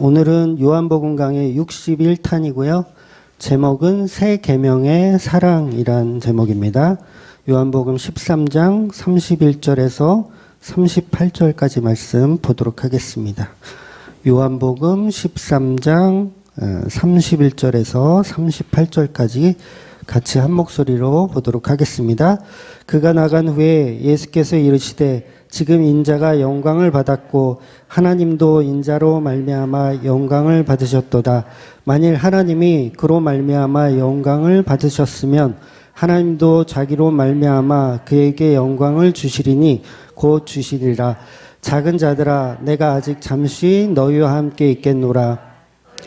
오늘은 요한복음 강의 61탄이고요. 제목은 새 계명의 사랑이란 제목입니다. 요한복음 13장 31절에서 38절까지 말씀 보도록 하겠습니다. 요한복음 13장 31절에서 38절까지 같이 한 목소리로 보도록 하겠습니다. 그가 나간 후에 예수께서 이르시되 지금 인자가 영광을 받았고 하나님도 인자로 말미암아 영광을 받으셨도다. 만일 하나님이 그로 말미암아 영광을 받으셨으면 하나님도 자기로 말미암아 그에게 영광을 주시리니 곧 주시리라. 작은 자들아 내가 아직 잠시 너희와 함께 있겠노라.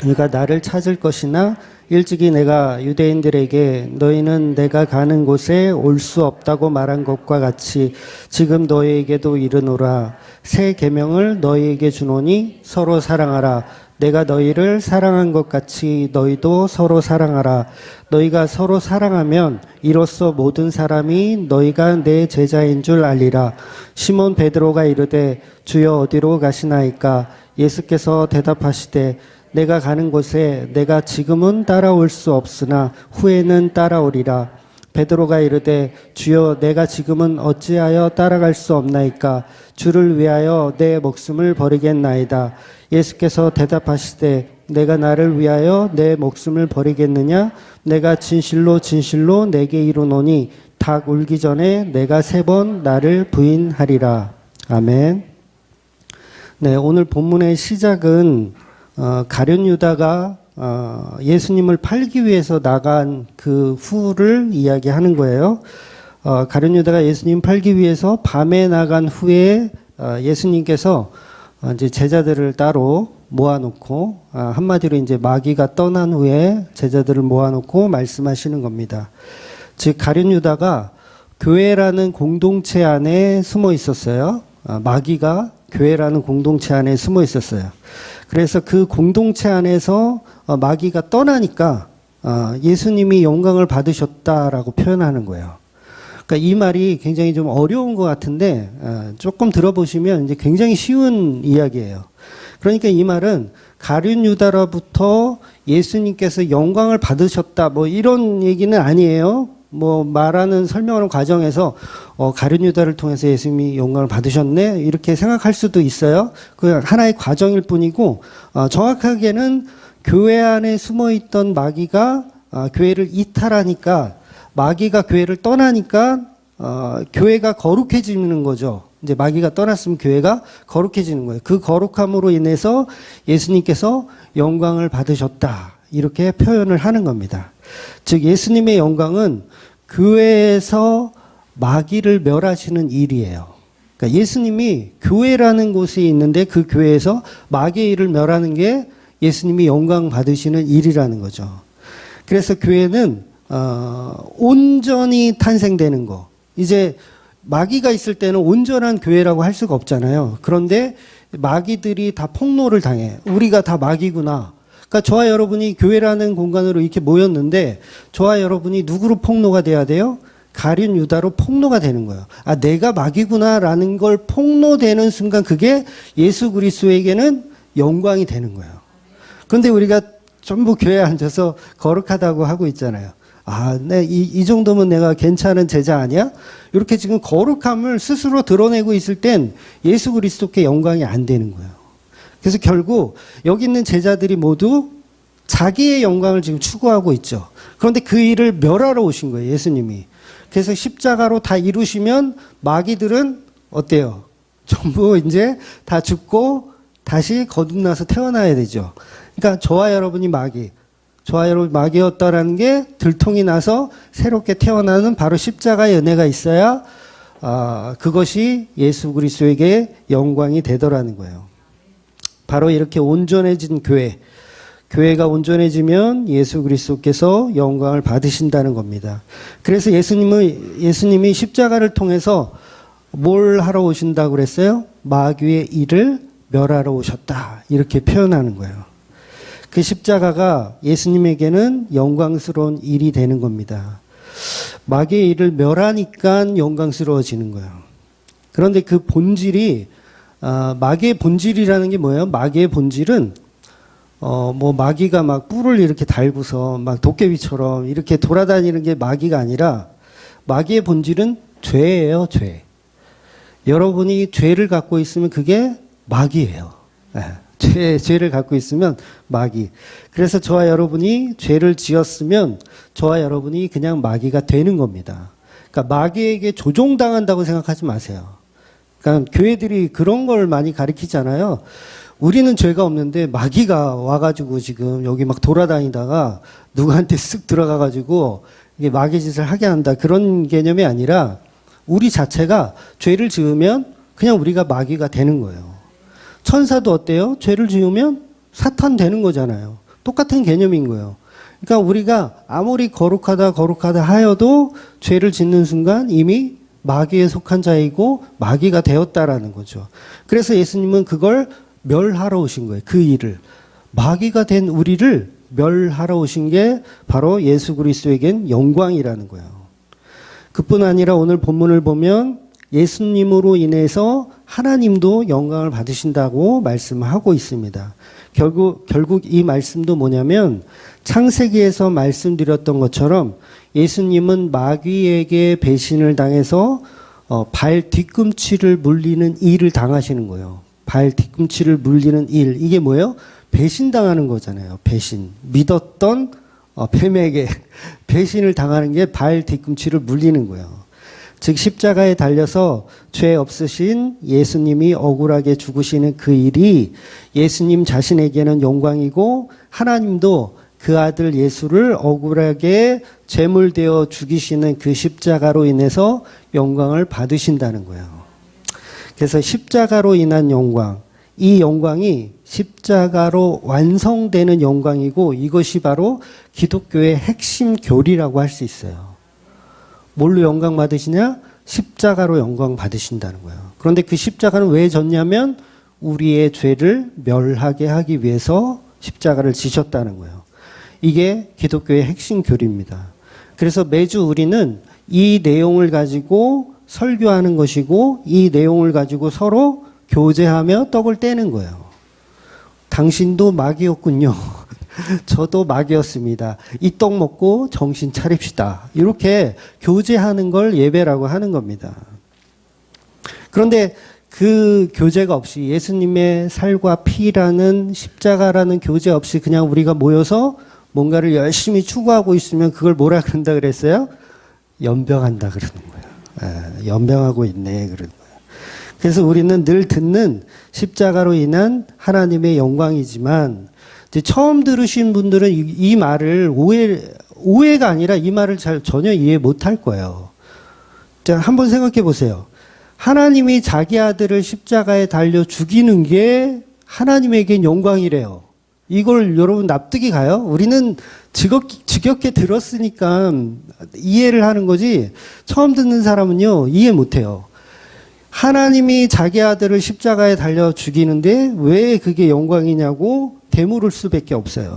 네가 나를 찾을 것이나 일찍이 내가 유대인들에게 너희는 내가 가는 곳에 올 수 없다고 말한 것과 같이 지금 너희에게도 이르노라. 새 계명을 너희에게 주노니 서로 사랑하라. 내가 너희를 사랑한 것 같이 너희도 서로 사랑하라. 너희가 서로 사랑하면 이로써 모든 사람이 너희가 내 제자인 줄 알리라. 시몬 베드로가 이르되 주여 어디로 가시나이까? 예수께서 대답하시되 내가 가는 곳에 내가 지금은 따라올 수 없으나 후에는 따라오리라. 베드로가 이르되 주여 내가 지금은 어찌하여 따라갈 수 없나이까? 주를 위하여 내 목숨을 버리겠나이다. 예수께서 대답하시되 내가 나를 위하여 내 목숨을 버리겠느냐? 내가 진실로 진실로 내게 이르노니 닭 울기 전에 내가 3번 나를 부인하리라. 아멘. 네, 오늘 본문의 시작은 가룟 유다가 예수님을 팔기 위해서 나간 그 후를 이야기하는 거예요. 가룟 유다가 예수님 팔기 위해서 밤에 나간 후에 예수님께서 이제 제자들을 따로 모아놓고 한마디로 이제 마귀가 떠난 후에 제자들을 모아놓고 말씀하시는 겁니다. 즉 가룟 유다가 교회라는 공동체 안에 숨어 있었어요. 마귀가 교회라는 공동체 안에 숨어 있었어요. 그래서 그 공동체 안에서 마귀가 떠나니까 예수님이 영광을 받으셨다라고 표현하는 거예요. 그러니까 이 말이 굉장히 좀 어려운 것 같은데 조금 들어보시면 이제 굉장히 쉬운 이야기예요. 그러니까 이 말은 가룟 유다로부터 예수님께서 영광을 받으셨다 뭐 이런 얘기는 아니에요. 뭐 말하는 설명하는 과정에서 가룟 유다를 통해서 예수님이 영광을 받으셨네 이렇게 생각할 수도 있어요. 그 하나의 과정일 뿐이고 정확하게는 교회 안에 숨어있던 마귀가 교회를 이탈하니까 마귀가 교회를 떠나니까 교회가 거룩해지는 거죠. 이제 마귀가 떠났으면 교회가 거룩해지는 거예요. 그 거룩함으로 인해서 예수님께서 영광을 받으셨다 이렇게 표현을 하는 겁니다. 즉 예수님의 영광은 교회에서 마귀를 멸하시는 일이에요. 그러니까 예수님이 교회라는 곳에 있는데 그 교회에서 마귀의 일을 멸하는 게 예수님이 영광 받으시는 일이라는 거죠. 그래서 교회는 온전히 탄생되는 거. 이제 마귀가 있을 때는 온전한 교회라고 할 수가 없잖아요. 그런데 마귀들이 다 폭로를 당해. 우리가 다 마귀구나. 그러니까 저와 여러분이 교회라는 공간으로 이렇게 모였는데 저와 여러분이 누구로 폭로가 돼야 돼요? 가룟 유다로 폭로가 되는 거예요. 아, 내가 마귀구나라는 걸 폭로되는 순간 그게 예수 그리스도에게는 영광이 되는 거예요. 그런데 우리가 전부 교회에 앉아서 거룩하다고 하고 있잖아요. 아, 이 정도면 내가 괜찮은 제자 아니야? 이렇게 지금 거룩함을 스스로 드러내고 있을 땐 예수 그리스도께 영광이 안 되는 거예요. 그래서 결국 여기 있는 제자들이 모두 자기의 영광을 지금 추구하고 있죠. 그런데 그 일을 멸하러 오신 거예요, 예수님이. 그래서 십자가로 다 이루시면 마귀들은 어때요? 전부 이제 다 죽고 다시 거듭나서 태어나야 되죠. 그러니까 저와 여러분이 마귀, 저와 여러분이 마귀였다라는 게 들통이 나서 새롭게 태어나는 바로 십자가의 은혜가 있어야 그것이 예수 그리스도에게 영광이 되더라는 거예요. 바로 이렇게 온전해진 교회가 온전해지면 예수 그리스도께서 영광을 받으신다는 겁니다. 그래서 예수님이 십자가를 통해서 뭘 하러 오신다고 그랬어요? 마귀의 일을 멸하러 오셨다. 이렇게 표현하는 거예요. 그 십자가가 예수님에게는 영광스러운 일이 되는 겁니다. 마귀의 일을 멸하니까 영광스러워지는 거예요. 그런데 그 본질이 마귀의 본질이라는 게 뭐예요? 마귀의 본질은 뭐 마귀가 막 뿔을 이렇게 달고서 막 도깨비처럼 이렇게 돌아다니는 게 마귀가 아니라 마귀의 본질은 죄예요, 죄. 여러분이 죄를 갖고 있으면 그게 마귀예요. 죄를 갖고 있으면 마귀. 그래서 저와 여러분이 죄를 지었으면 저와 여러분이 그냥 마귀가 되는 겁니다. 그러니까 마귀에게 조종당한다고 생각하지 마세요. 그러니까 교회들이 그런 걸 많이 가르치잖아요. 우리는 죄가 없는데 마귀가 와가지고 지금 여기 막 돌아다니다가 누구한테 쓱 들어가가지고 이게 마귀 짓을 하게 한다. 그런 개념이 아니라 우리 자체가 죄를 지으면 그냥 우리가 마귀가 되는 거예요. 천사도 어때요? 죄를 지으면 사탄 되는 거잖아요. 똑같은 개념인 거예요. 그러니까 우리가 아무리 거룩하다 하여도 죄를 짓는 순간 이미 마귀에 속한 자이고 마귀가 되었다라는 거죠. 그래서 예수님은 그걸 멸하러 오신 거예요. 그 일을. 마귀가 된 우리를 멸하러 오신 게 바로 예수 그리스도에겐 영광이라는 거예요. 그뿐 아니라 오늘 본문을 보면 예수님으로 인해서 하나님도 영광을 받으신다고 말씀하고 있습니다. 결국 이 말씀도 뭐냐면 창세기에서 말씀드렸던 것처럼 예수님은 마귀에게 배신을 당해서 발 뒤꿈치를 물리는 일을 당하시는 거예요. 발 뒤꿈치를 물리는 일. 이게 뭐예요? 배신당하는 거잖아요. 배신. 믿었던 뱀에게 배신을 당하는 게 발 뒤꿈치를 물리는 거예요. 즉 십자가에 달려서 죄 없으신 예수님이 억울하게 죽으시는 그 일이 예수님 자신에게는 영광이고 하나님도 그 아들 예수를 억울하게 제물되어 죽이시는 그 십자가로 인해서 영광을 받으신다는 거예요. 그래서 십자가로 인한 영광, 이 영광이 십자가로 완성되는 영광이고 이것이 바로 기독교의 핵심 교리라고 할 수 있어요. 뭘로 영광 받으시냐? 십자가로 영광 받으신다는 거예요. 그런데 그 십자가는 왜 졌냐면 우리의 죄를 멸하게 하기 위해서 십자가를 지셨다는 거예요. 이게 기독교의 핵심 교리입니다. 그래서 매주 우리는 이 내용을 가지고 설교하는 것이고 이 내용을 가지고 서로 교제하며 떡을 떼는 거예요. 당신도 마귀였군요. 저도 마귀였습니다. 이 떡 먹고 정신 차립시다. 이렇게 교제하는 걸 예배라고 하는 겁니다. 그런데 그 교제가 없이 예수님의 살과 피라는 십자가라는 교제 없이 그냥 우리가 모여서 뭔가를 열심히 추구하고 있으면 그걸 뭐라 그런다 그랬어요? 연병한다 그러는 거예요. 연병하고 있네 그러는 거예요. 그래서 우리는 늘 듣는 십자가로 인한 하나님의 영광이지만 이제 처음 들으신 분들은 이 말을 오해가 아니라 이 말을 전혀 이해 못할 거예요. 자, 한번 생각해 보세요. 하나님이 자기 아들을 십자가에 달려 죽이는 게 하나님에겐 영광이래요. 이걸 여러분 납득이 가요? 우리는 지겹게 들었으니까 이해를 하는 거지 처음 듣는 사람은요 이해 못해요. 하나님이 자기 아들을 십자가에 달려 죽이는데 왜 그게 영광이냐고 되물을 수밖에 없어요.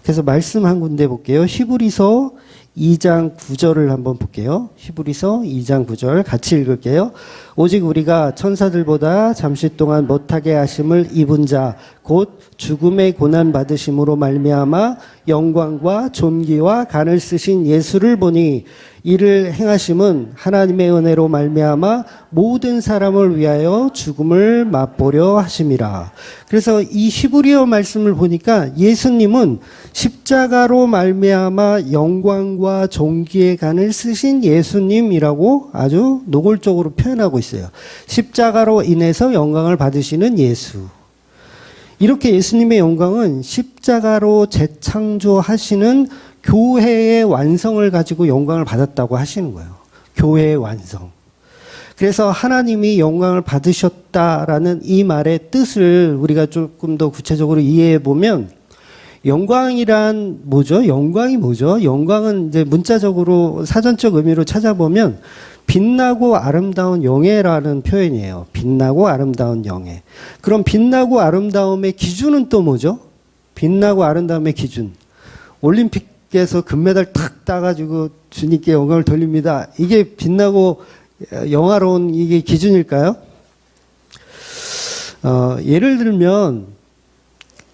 그래서 말씀 한 군데 볼게요. 히브리서 2장 9절을 한번 볼게요. 히브리서 2장 9절 같이 읽을게요. 오직 우리가 천사들보다 잠시 동안 못하게 하심을 입은 자 곧 죽음의 고난 받으심으로 말미암아 영광과 존귀와 간을 쓰신 예수를 보니 이를 행하심은 하나님의 은혜로 말미암아 모든 사람을 위하여 죽음을 맛보려 하심이라. 그래서 이 히브리어 말씀을 보니까 예수님은 십자가로 말미암아 영광과 존귀의 간을 쓰신 예수님이라고 아주 노골적으로 표현하고 있어요. 십자가로 인해서 영광을 받으시는 예수. 이렇게 예수님의 영광은 십자가로 재창조하시는 교회의 완성을 가지고 영광을 받았다고 하시는 거예요. 교회의 완성. 그래서 하나님이 영광을 받으셨다라는 이 말의 뜻을 우리가 조금 더 구체적으로 이해해 보면 영광이란 뭐죠? 영광이 뭐죠? 영광은 이제 문자적으로 사전적 의미로 찾아보면 빛나고 아름다운 영예라는 표현이에요. 빛나고 아름다운 영예. 그럼 빛나고 아름다움의 기준은 또 뭐죠? 빛나고 아름다움의 기준. 올림픽에서 금메달 탁 따가지고 주님께 영광을 돌립니다. 이게 빛나고 영화로운 이게 기준일까요? 예를 들면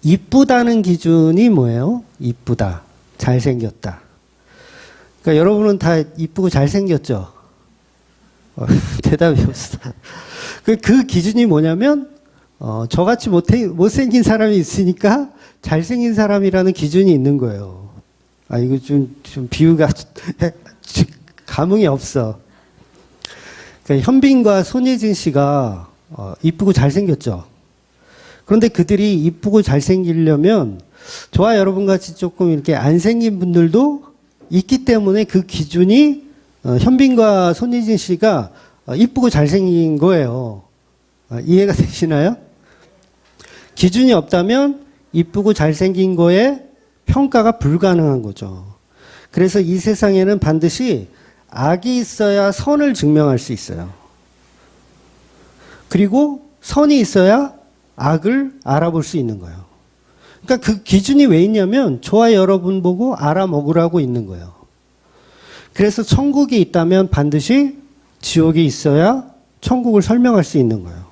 이쁘다는 기준이 뭐예요? 이쁘다, 잘생겼다. 그러니까 여러분은 다 이쁘고 잘생겼죠? 대답이 없어. 그 기준이 뭐냐면 저같이 못생긴 사람이 있으니까 잘생긴 사람이라는 기준이 있는 거예요. 아, 이거 좀 비유가 감흥이 없어. 그러니까 현빈과 손예진 씨가 이쁘고 잘생겼죠. 그런데 그들이 이쁘고 잘생기려면 저와 여러분 같이 조금 이렇게 안 생긴 분들도 있기 때문에 그 기준이 현빈과 손예진 씨가 이쁘고 잘생긴 거예요. 이해가 되시나요? 기준이 없다면 이쁘고 잘생긴 거에 평가가 불가능한 거죠. 그래서 이 세상에는 반드시 악이 있어야 선을 증명할 수 있어요. 그리고 선이 있어야 악을 알아볼 수 있는 거예요. 그러니까 그 기준이 왜 있냐면 저와 여러분 보고 알아먹으라고 있는 거예요. 그래서 천국이 있다면 반드시 지옥이 있어야 천국을 설명할 수 있는 거예요.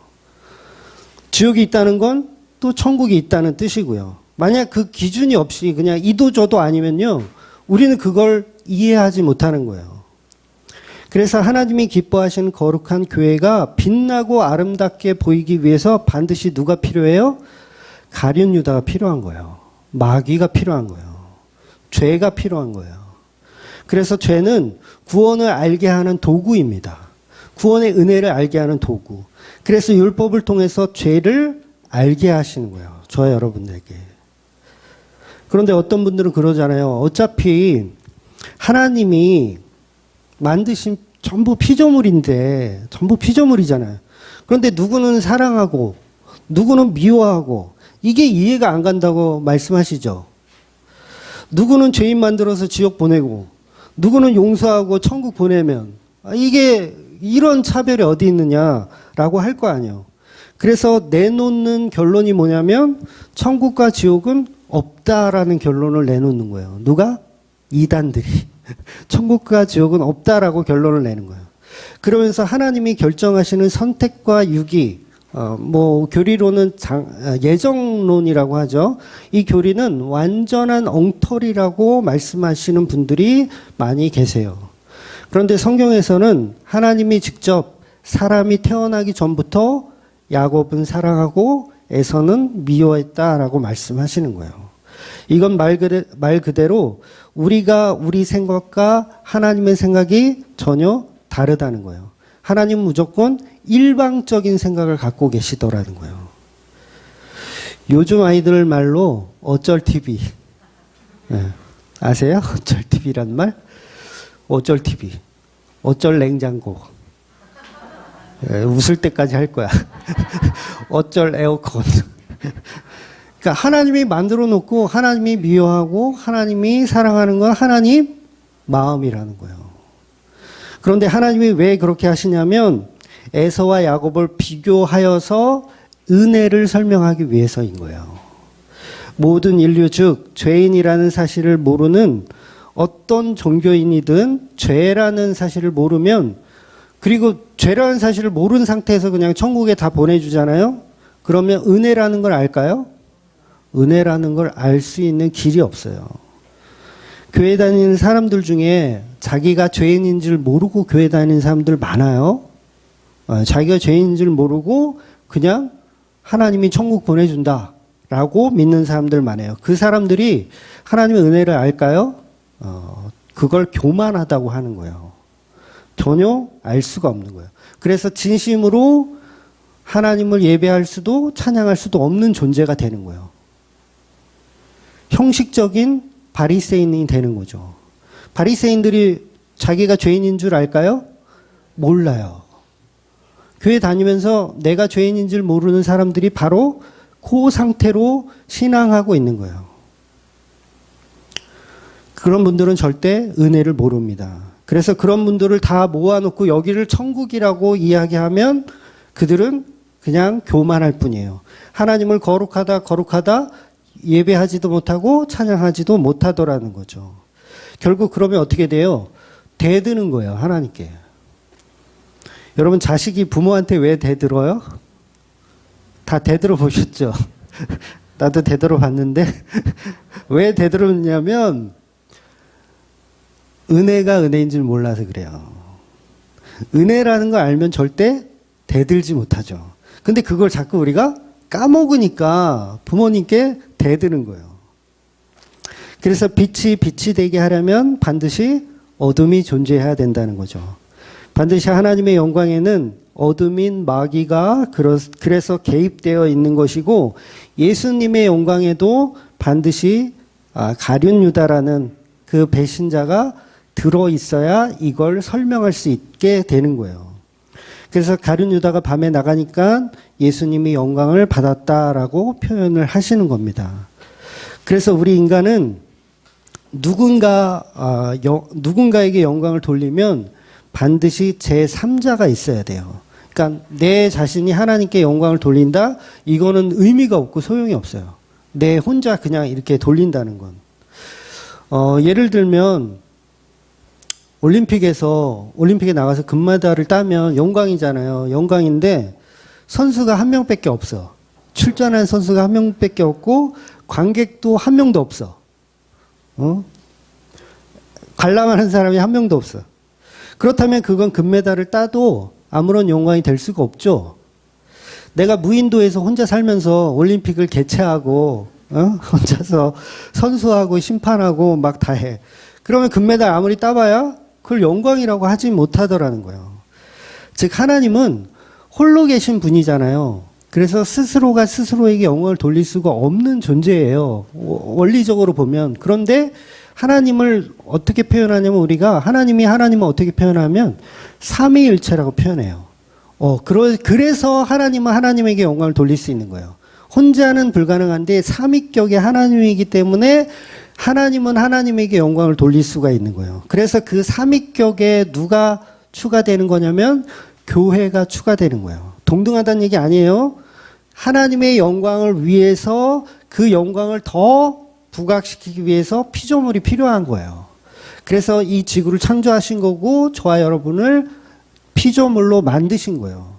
지옥이 있다는 건 또 천국이 있다는 뜻이고요. 만약 그 기준이 없이 그냥 이도저도 아니면요, 우리는 그걸 이해하지 못하는 거예요. 그래서 하나님이 기뻐하시는 거룩한 교회가 빛나고 아름답게 보이기 위해서 반드시 누가 필요해요? 가룟 유다가 필요한 거예요. 마귀가 필요한 거예요. 죄가 필요한 거예요. 그래서 죄는 구원을 알게 하는 도구입니다. 구원의 은혜를 알게 하는 도구. 그래서 율법을 통해서 죄를 알게 하시는 거예요. 저와 여러분들에게. 그런데 어떤 분들은 그러잖아요. 어차피 하나님이 만드신 전부 피조물인데, 전부 피조물이잖아요. 그런데 누구는 사랑하고, 누구는 미워하고, 이게 이해가 안 간다고 말씀하시죠. 누구는 죄인 만들어서 지옥 보내고, 누구는 용서하고 천국 보내면, 이게 이런 차별이 어디 있느냐라고 할 거 아니에요. 그래서 내놓는 결론이 뭐냐면 천국과 지옥은 없다라는 결론을 내놓는 거예요. 누가? 이단들이. 천국과 지옥은 없다라고 결론을 내는 거예요. 그러면서 하나님이 결정하시는 선택과 유기, 교리로는 예정론이라고 하죠. 이 교리는 완전한 엉터리라고 말씀하시는 분들이 많이 계세요. 그런데 성경에서는 하나님이 직접 사람이 태어나기 전부터 야곱은 사랑하고 에서는 미워했다라고 말씀하시는 거예요. 이건 말 그대로 우리가 우리 생각과 하나님의 생각이 전혀 다르다는 거예요. 하나님은 무조건 일방적인 생각을 갖고 계시더라는 거예요. 요즘 아이들 말로 어쩔 TV. 네. 아세요? 어쩔 TV란 말? 어쩔 TV. 어쩔 냉장고. 웃을 때까지 할 거야. 어쩔 에어컨. 그러니까 하나님이 만들어 놓고 하나님이 미워하고 하나님이 사랑하는 건 하나님 마음이라는 거예요. 그런데 하나님이 왜 그렇게 하시냐면 에서와 야곱을 비교하여서 은혜를 설명하기 위해서인 거예요. 모든 인류 즉 죄인이라는 사실을 모르는 어떤 종교인이든 죄라는 사실을 모르면, 그리고 죄라는 사실을 모르는 상태에서 그냥 천국에 다 보내주잖아요. 그러면 은혜라는 걸 알까요? 은혜라는 걸 알 수 있는 길이 없어요. 교회 다니는 사람들 중에 자기가 죄인인 줄 모르고 교회 다니는 사람들 많아요. 자기가 죄인인 줄 모르고 그냥 하나님이 천국 보내준다라고 믿는 사람들 많아요. 그 사람들이 하나님의 은혜를 알까요? 그걸 교만하다고 하는 거예요. 전혀 알 수가 없는 거예요. 그래서 진심으로 하나님을 예배할 수도 찬양할 수도 없는 존재가 되는 거예요. 형식적인 바리새인이 되는 거죠. 바리새인들이 자기가 죄인인 줄 알까요? 몰라요. 교회 다니면서 내가 죄인인 줄 모르는 사람들이 바로 그 상태로 신앙하고 있는 거예요. 그런 분들은 절대 은혜를 모릅니다. 그래서 그런 분들을 다 모아놓고 여기를 천국이라고 이야기하면 그들은 그냥 교만할 뿐이에요. 하나님을 거룩하다 예배하지도 못하고 찬양하지도 못하더라는 거죠. 결국 그러면 어떻게 돼요? 대드는 거예요, 하나님께. 여러분 자식이 부모한테 왜 대들어요? 다 대들어 보셨죠? 나도 되도록 봤는데 왜 되도록냐면 은혜가 은혜인 줄 몰라서 그래요. 은혜라는 걸 알면 절대 대들지 못하죠. 근데 그걸 자꾸 우리가 까먹으니까 부모님께 대드는 거예요. 그래서 빛이 되게 하려면 반드시 어둠이 존재해야 된다는 거죠. 반드시 하나님의 영광에는 어둠인 마귀가 그래서 개입되어 있는 것이고, 예수님의 영광에도 반드시 가룟 유다라는 그 배신자가 들어있어야 이걸 설명할 수 있게 되는 거예요. 그래서 가룟 유다가 밤에 나가니까 예수님이 영광을 받았다라고 표현을 하시는 겁니다. 그래서 우리 인간은 누군가에게 영광을 돌리면 반드시 제3자가 있어야 돼요. 그러니까 내 자신이 하나님께 영광을 돌린다? 이거는 의미가 없고 소용이 없어요. 내 혼자 그냥 이렇게 돌린다는 건. 예를 들면 올림픽에 나가서 금메달을 따면 영광이잖아요. 영광인데 선수가 한 명밖에 없어. 출전한 선수가 한 명밖에 없고 관객도 한 명도 없어. 관람하는 사람이 한 명도 없어. 그렇다면 그건 금메달을 따도 아무런 영광이 될 수가 없죠. 내가 무인도에서 혼자 살면서 올림픽을 개최하고 혼자서 선수하고 심판하고 막 다 해. 그러면 금메달 아무리 따봐야 그걸 영광이라고 하지 못하더라는 거예요. 즉 하나님은 홀로 계신 분이잖아요. 그래서 스스로가 스스로에게 영광을 돌릴 수가 없는 존재예요. 원리적으로 보면. 그런데 하나님을 어떻게 표현하냐면 우리가 하나님을 어떻게 표현하면 삼위일체라고 표현해요. 그래서 하나님은 하나님에게 영광을 돌릴 수 있는 거예요. 혼자는 불가능한데 삼위격의 하나님이기 때문에 하나님은 하나님에게 영광을 돌릴 수가 있는 거예요. 그래서 그 삼위격에 누가 추가되는 거냐면 교회가 추가되는 거예요. 동등하다는 얘기 아니에요. 하나님의 영광을 위해서 그 영광을 더 부각시키기 위해서 피조물이 필요한 거예요. 그래서 이 지구를 창조하신 거고 저와 여러분을 피조물로 만드신 거예요.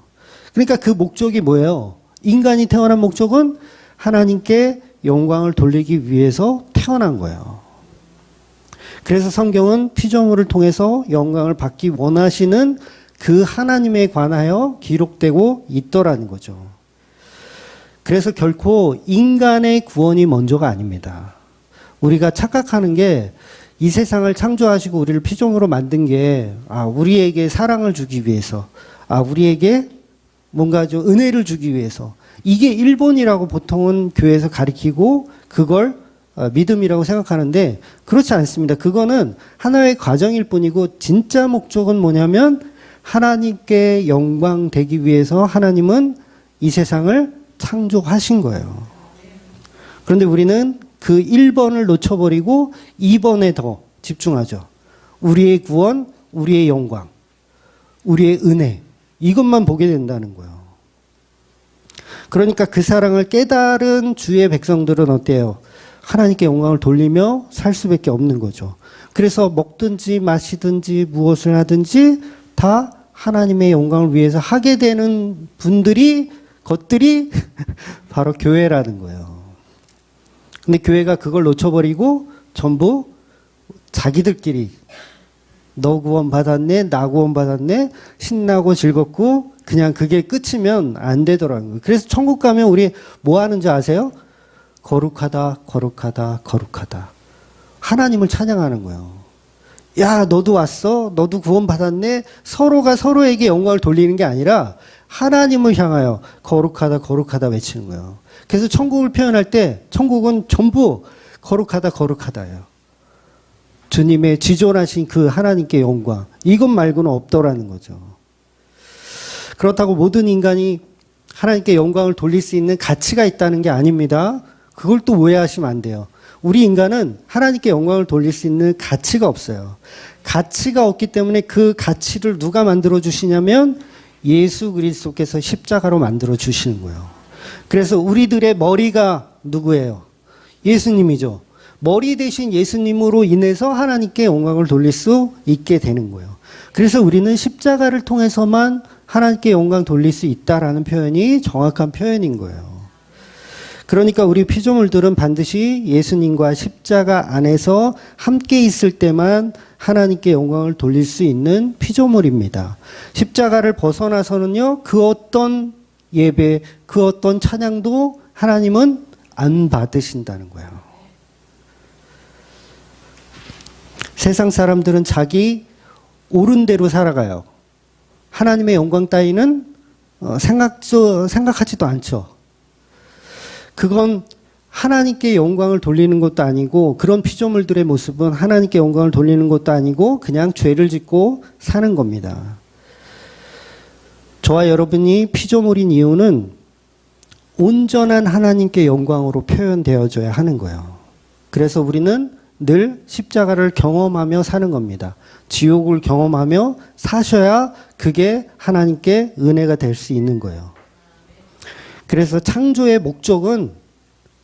그러니까 그 목적이 뭐예요? 인간이 태어난 목적은 하나님께 영광을 돌리기 위해서 태어난 거예요. 그래서 성경은 피조물을 통해서 영광을 받기 원하시는 그 하나님에 관하여 기록되고 있더라는 거죠. 그래서 결코 인간의 구원이 먼저가 아닙니다. 우리가 착각하는 게 이 세상을 창조하시고 우리를 피조물로 만든 게 우리에게 사랑을 주기 위해서, 우리에게 뭔가 좀 은혜를 주기 위해서, 이게 일본이라고 보통은 교회에서 가리키고 그걸 믿음이라고 생각하는데 그렇지 않습니다. 그거는 하나의 과정일 뿐이고 진짜 목적은 뭐냐면 하나님께 영광 되기 위해서 하나님은 이 세상을 창조하신 거예요. 그런데 우리는 그 1번을 놓쳐버리고 2번에 더 집중하죠. 우리의 구원, 우리의 영광, 우리의 은혜, 이것만 보게 된다는 거예요. 그러니까 그 사랑을 깨달은 주의 백성들은 어때요? 하나님께 영광을 돌리며 살 수밖에 없는 거죠. 그래서 먹든지 마시든지 무엇을 하든지 다 하나님의 영광을 위해서 하게 되는 것들이 바로 교회라는 거예요. 근데 교회가 그걸 놓쳐버리고 전부 자기들끼리 너 구원 받았네, 나 구원 받았네, 신나고 즐겁고 그냥 그게 끝이면 안 되더라고요. 그래서 천국 가면 우리 뭐 하는 줄 아세요? 거룩하다, 거룩하다, 거룩하다. 하나님을 찬양하는 거예요. 야, 너도 왔어? 너도 구원 받았네? 서로가 서로에게 영광을 돌리는 게 아니라 하나님을 향하여 거룩하다, 거룩하다 외치는 거예요. 그래서 천국을 표현할 때 천국은 전부 거룩하다, 거룩하다예요. 주님의 지존하신 그 하나님께 영광, 이것 말고는 없더라는 거죠. 그렇다고 모든 인간이 하나님께 영광을 돌릴 수 있는 가치가 있다는 게 아닙니다. 그걸 또 오해하시면 안 돼요. 우리 인간은 하나님께 영광을 돌릴 수 있는 가치가 없어요. 가치가 없기 때문에 그 가치를 누가 만들어 주시냐면 예수 그리스도께서 십자가로 만들어 주시는 거예요. 그래서 우리들의 머리가 누구예요? 예수님이죠. 머리 대신 예수님으로 인해서 하나님께 영광을 돌릴 수 있게 되는 거예요. 그래서 우리는 십자가를 통해서만 하나님께 영광 돌릴 수 있다라는 표현이 정확한 표현인 거예요. 그러니까 우리 피조물들은 반드시 예수님과 십자가 안에서 함께 있을 때만 하나님께 영광을 돌릴 수 있는 피조물입니다. 십자가를 벗어나서는요, 그 어떤 예배, 그 어떤 찬양도 하나님은 안 받으신다는 거예요. 세상 사람들은 자기 옳은 대로 살아가요. 하나님의 영광 따위는 생각하지도 않죠. 그건 하나님께 영광을 돌리는 것도 아니고, 그런 피조물들의 모습은 하나님께 영광을 돌리는 것도 아니고 그냥 죄를 짓고 사는 겁니다. 저와 여러분이 피조물인 이유는 온전한 하나님께 영광으로 표현되어져야 하는 거예요. 그래서 우리는 늘 십자가를 경험하며 사는 겁니다. 지옥을 경험하며 사셔야 그게 하나님께 은혜가 될 수 있는 거예요. 그래서 창조의 목적은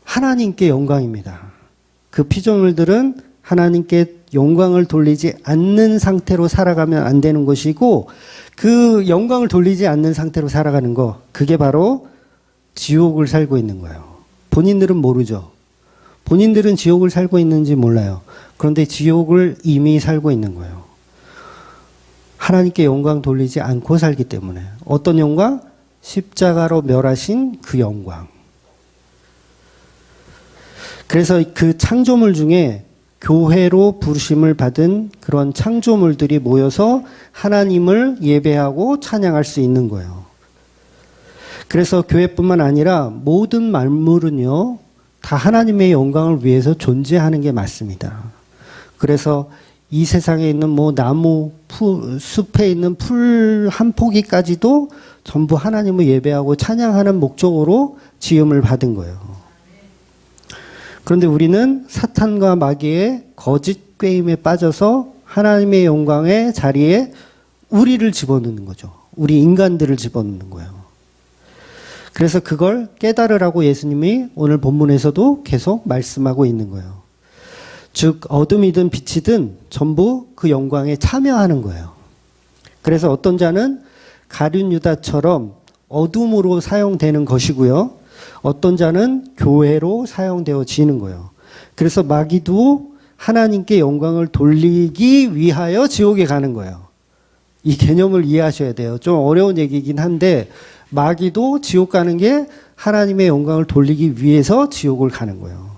하나님께 영광입니다. 그 피조물들은 하나님께 영광을 돌리지 않는 상태로 살아가면 안 되는 것이고, 그 영광을 돌리지 않는 상태로 살아가는 거, 그게 바로 지옥을 살고 있는 거예요. 본인들은 모르죠. 본인들은 지옥을 살고 있는지 몰라요. 그런데 지옥을 이미 살고 있는 거예요. 하나님께 영광 돌리지 않고 살기 때문에. 어떤 영광? 십자가로 멸하신 그 영광. 그래서 그 창조물 중에 교회로 부르심을 받은 그런 창조물들이 모여서 하나님을 예배하고 찬양할 수 있는 거예요. 그래서 교회뿐만 아니라 모든 만물은요, 다 하나님의 영광을 위해서 존재하는 게 맞습니다. 그래서 이 세상에 있는 나무, 숲에 있는 풀 한 포기까지도 전부 하나님을 예배하고 찬양하는 목적으로 지음을 받은 거예요. 그런데 우리는 사탄과 마귀의 거짓 꾀임에 빠져서 하나님의 영광의 자리에 우리를 집어넣는 거죠. 우리 인간들을 집어넣는 거예요. 그래서 그걸 깨달으라고 예수님이 오늘 본문에서도 계속 말씀하고 있는 거예요. 즉 어둠이든 빛이든 전부 그 영광에 참여하는 거예요. 그래서 어떤 자는 가룟 유다처럼 어둠으로 사용되는 것이고요. 어떤 자는 교회로 사용되어지는 거예요. 그래서 마귀도 하나님께 영광을 돌리기 위하여 지옥에 가는 거예요. 이 개념을 이해하셔야 돼요. 좀 어려운 얘기이긴 한데, 마귀도 지옥 가는 게 하나님의 영광을 돌리기 위해서 지옥을 가는 거예요.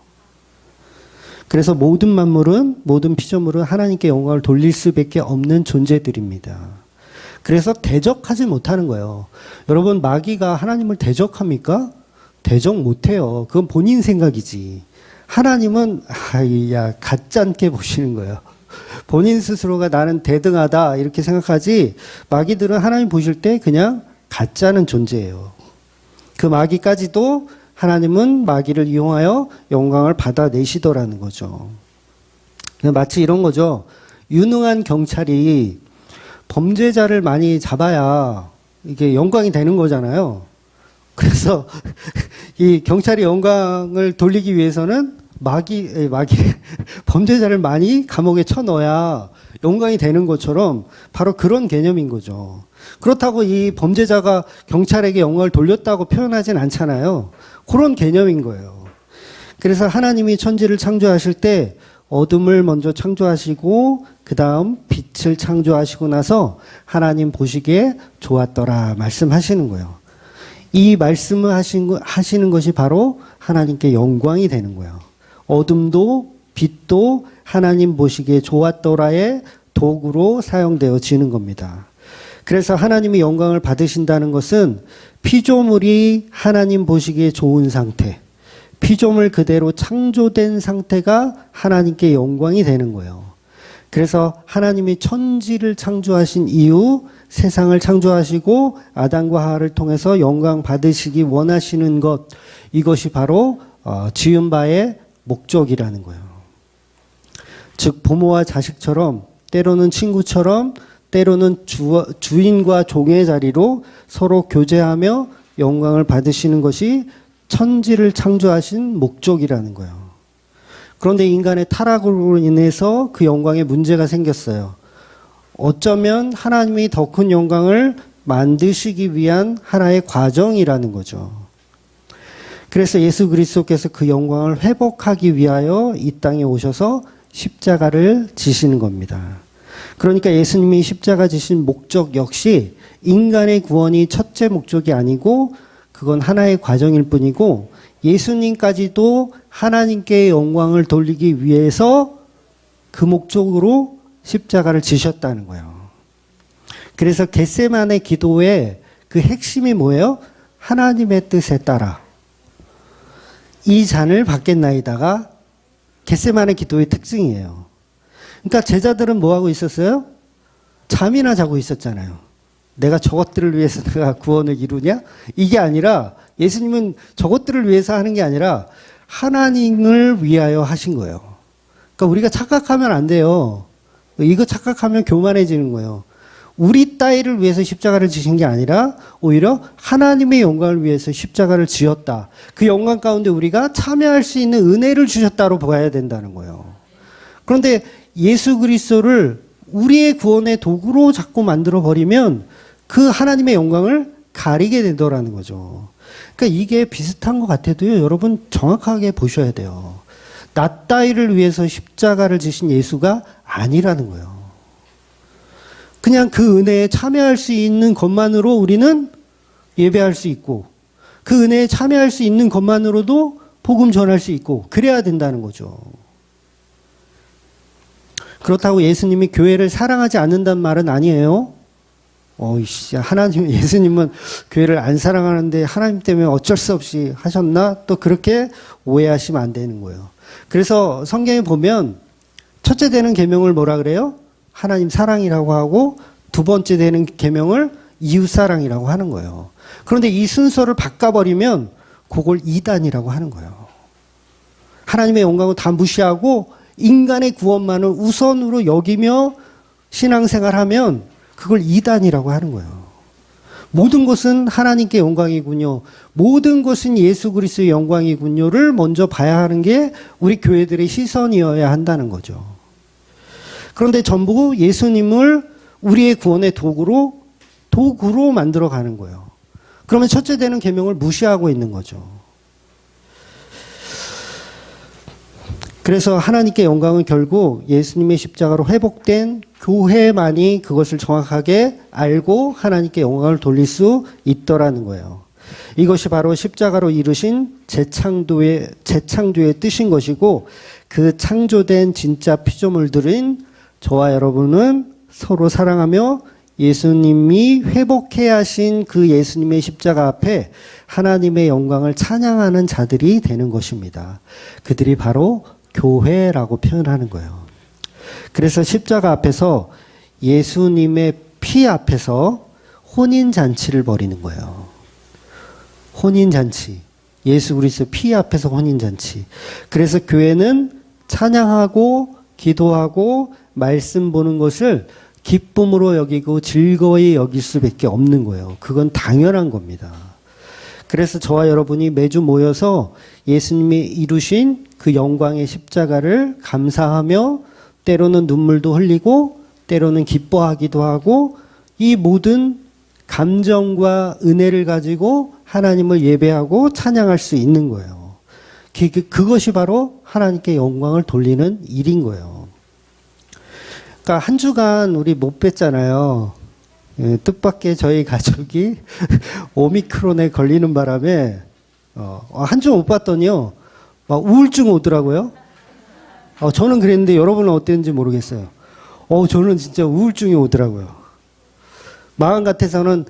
그래서 모든 만물은, 모든 피조물은 하나님께 영광을 돌릴 수밖에 없는 존재들입니다. 그래서 대적하지 못하는 거예요. 여러분, 마귀가 하나님을 대적합니까? 대적 못해요. 그건 본인 생각이지. 하나님은 가짜게 보시는 거예요. 본인 스스로가 나는 대등하다 이렇게 생각하지, 마귀들은 하나님 보실 때 그냥 가짜는 존재예요. 그 마귀까지도 하나님은 마귀를 이용하여 영광을 받아내시더라는 거죠. 마치 이런 거죠. 유능한 경찰이 범죄자를 많이 잡아야 이게 영광이 되는 거잖아요. 그래서 이 경찰이 영광을 돌리기 위해서는 범죄자를 많이 감옥에 쳐넣어야 영광이 되는 것처럼 바로 그런 개념인 거죠. 그렇다고 이 범죄자가 경찰에게 영광을 돌렸다고 표현하진 않잖아요. 그런 개념인 거예요. 그래서 하나님이 천지를 창조하실 때 어둠을 먼저 창조하시고 그 다음 빛을 창조하시고 나서 하나님 보시기에 좋았더라 말씀하시는 거예요. 이 말씀을 하시는 것이 바로 하나님께 영광이 되는 거예요. 어둠도 빛도 하나님 보시기에 좋았더라의 도구로 사용되어지는 겁니다. 그래서 하나님이 영광을 받으신다는 것은 피조물이 하나님 보시기에 좋은 상태, 피조물 그대로 창조된 상태가 하나님께 영광이 되는 거예요. 그래서 하나님이 천지를 창조하신 이후 세상을 창조하시고 아담과 하와를 통해서 영광 받으시기 원하시는 것, 이것이 바로 지은 바의 목적이라는 거예요. 즉 부모와 자식처럼, 때로는 친구처럼, 때로는 주인과 종의 자리로 서로 교제하며 영광을 받으시는 것이 천지를 창조하신 목적이라는 거예요. 그런데 인간의 타락으로 인해서 그 영광에 문제가 생겼어요. 어쩌면 하나님이 더 큰 영광을 만드시기 위한 하나의 과정이라는 거죠. 그래서 예수 그리스도께서 그 영광을 회복하기 위하여 이 땅에 오셔서 십자가를 지시는 겁니다. 그러니까 예수님이 십자가 지신 목적 역시 인간의 구원이 첫째 목적이 아니고 그건 하나의 과정일 뿐이고 예수님까지도 하나님께 영광을 돌리기 위해서 그 목적으로 십자가를 지셨다는 거예요. 그래서 겟세마네 기도의 그 핵심이 뭐예요? 하나님의 뜻에 따라 이 잔을 받겠나이다가 겟세마네 기도의 특징이에요. 그러니까 제자들은 뭐하고 있었어요? 잠이나 자고 있었잖아요. 내가 저것들을 위해서 내가 구원을 이루냐? 이게 아니라 예수님은 저것들을 위해서 하는 게 아니라 하나님을 위하여 하신 거예요. 그러니까 우리가 착각하면 안 돼요. 이거 착각하면 교만해지는 거예요. 우리 따위를 위해서 십자가를 지신 게 아니라 오히려 하나님의 영광을 위해서 십자가를 지었다. 그 영광 가운데 우리가 참여할 수 있는 은혜를 주셨다로 봐야 된다는 거예요. 그런데 예수 그리스도를 우리의 구원의 도구로 자꾸 만들어 버리면 그 하나님의 영광을 가리게 되더라는 거죠. 그러니까 이게 비슷한 것 같아도요, 여러분 정확하게 보셔야 돼요. 나 따위를 위해서 십자가를 지신 예수가 아니라는 거예요. 그냥 그 은혜에 참여할 수 있는 것만으로 우리는 예배할 수 있고 그 은혜에 참여할 수 있는 것만으로도 복음 전할 수 있고 그래야 된다는 거죠. 그렇다고 예수님이 교회를 사랑하지 않는다는 말은 아니에요. 하나님, 예수님은 교회를 안 사랑하는데 하나님 때문에 어쩔 수 없이 하셨나? 또 그렇게 오해하시면 안 되는 거예요. 그래서 성경에 보면 첫째 되는 계명을 뭐라 그래요? 하나님 사랑이라고 하고 두 번째 되는 계명을 이웃 사랑이라고 하는 거예요. 그런데 이 순서를 바꿔버리면 그걸 이단이라고 하는 거예요. 하나님의 영광을 다 무시하고 인간의 구원만을 우선으로 여기며 신앙생활하면 그걸 이단이라고 하는 거예요. 모든 것은 하나님께 영광이군요. 모든 것은 예수 그리스도의 영광이군요를 먼저 봐야 하는 게 우리 교회들의 시선이어야 한다는 거죠. 그런데 전부 예수님을 우리의 구원의 도구로 만들어 가는 거예요. 그러면 첫째 되는 계명을 무시하고 있는 거죠. 그래서 하나님께 영광은 결국 예수님의 십자가로 회복된 교회만이 그것을 정확하게 알고 하나님께 영광을 돌릴 수 있더라는 거예요. 이것이 바로 십자가로 이루신 재창조의 뜻인 것이고 그 창조된 진짜 피조물들인 저와 여러분은 서로 사랑하며 예수님이 회복해 하신 그 예수님의 십자가 앞에 하나님의 영광을 찬양하는 자들이 되는 것입니다. 그들이 바로 교회라고 표현하는 거예요. 그래서 십자가 앞에서 예수님의 피 앞에서 혼인잔치를 벌이는 거예요. 혼인잔치. 예수 그리스도 피 앞에서 혼인잔치. 그래서 교회는 찬양하고 기도하고 말씀 보는 것을 기쁨으로 여기고 즐거이 여길 수밖에 없는 거예요. 그건 당연한 겁니다. 그래서 저와 여러분이 매주 모여서 예수님이 이루신 그 영광의 십자가를 감사하며 때로는 눈물도 흘리고 때로는 기뻐하기도 하고 이 모든 감정과 은혜를 가지고 하나님을 예배하고 찬양할 수 있는 거예요. 그것이 바로 하나님께 영광을 돌리는 일인 거예요. 그러니까 한 주간 우리 못 뵀잖아요. 뜻밖의 저희 가족이 오미크론에 걸리는 바람에 한 주 못 봤더니요 막 우울증 오더라고요. 저는 그랬는데 여러분은 어땠는지 모르겠어요. 저는 진짜 우울증이 오더라고요. 마음 같아서는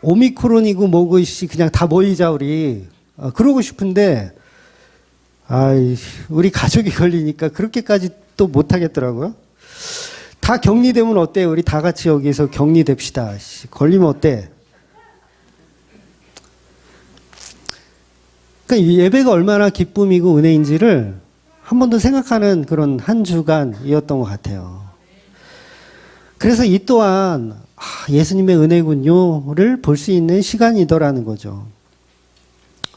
오미크론이고 뭐고 그냥 다 모이자 우리 그러고 싶은데 우리 가족이 걸리니까 그렇게까지 또 못하겠더라고요. 다 격리되면 어때요? 우리 다 같이 여기서 격리됩시다. 걸리면 어때? 그러니까 예배가 얼마나 기쁨이고 은혜인지를 한 번 더 생각하는 그런 한 주간이었던 것 같아요. 그래서 이 또한 예수님의 은혜군요를 볼 수 있는 시간이더라는 거죠.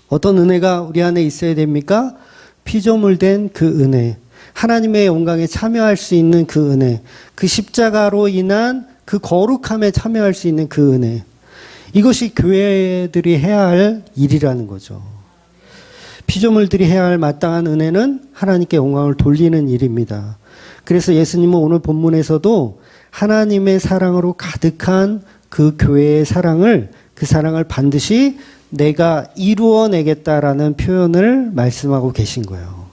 어떤 은혜가 우리 안에 있어야 됩니까? 피조물된 그 은혜. 하나님의 영광에 참여할 수 있는 그 은혜, 그 십자가로 인한 그 거룩함에 참여할 수 있는 그 은혜, 이것이 교회들이 해야 할 일이라는 거죠. 피조물들이 해야 할 마땅한 은혜는 하나님께 영광을 돌리는 일입니다. 그래서 예수님은 오늘 본문에서도 하나님의 사랑으로 가득한 그 교회의 사랑을, 그 사랑을 반드시 내가 이루어내겠다라는 표현을 말씀하고 계신 거예요.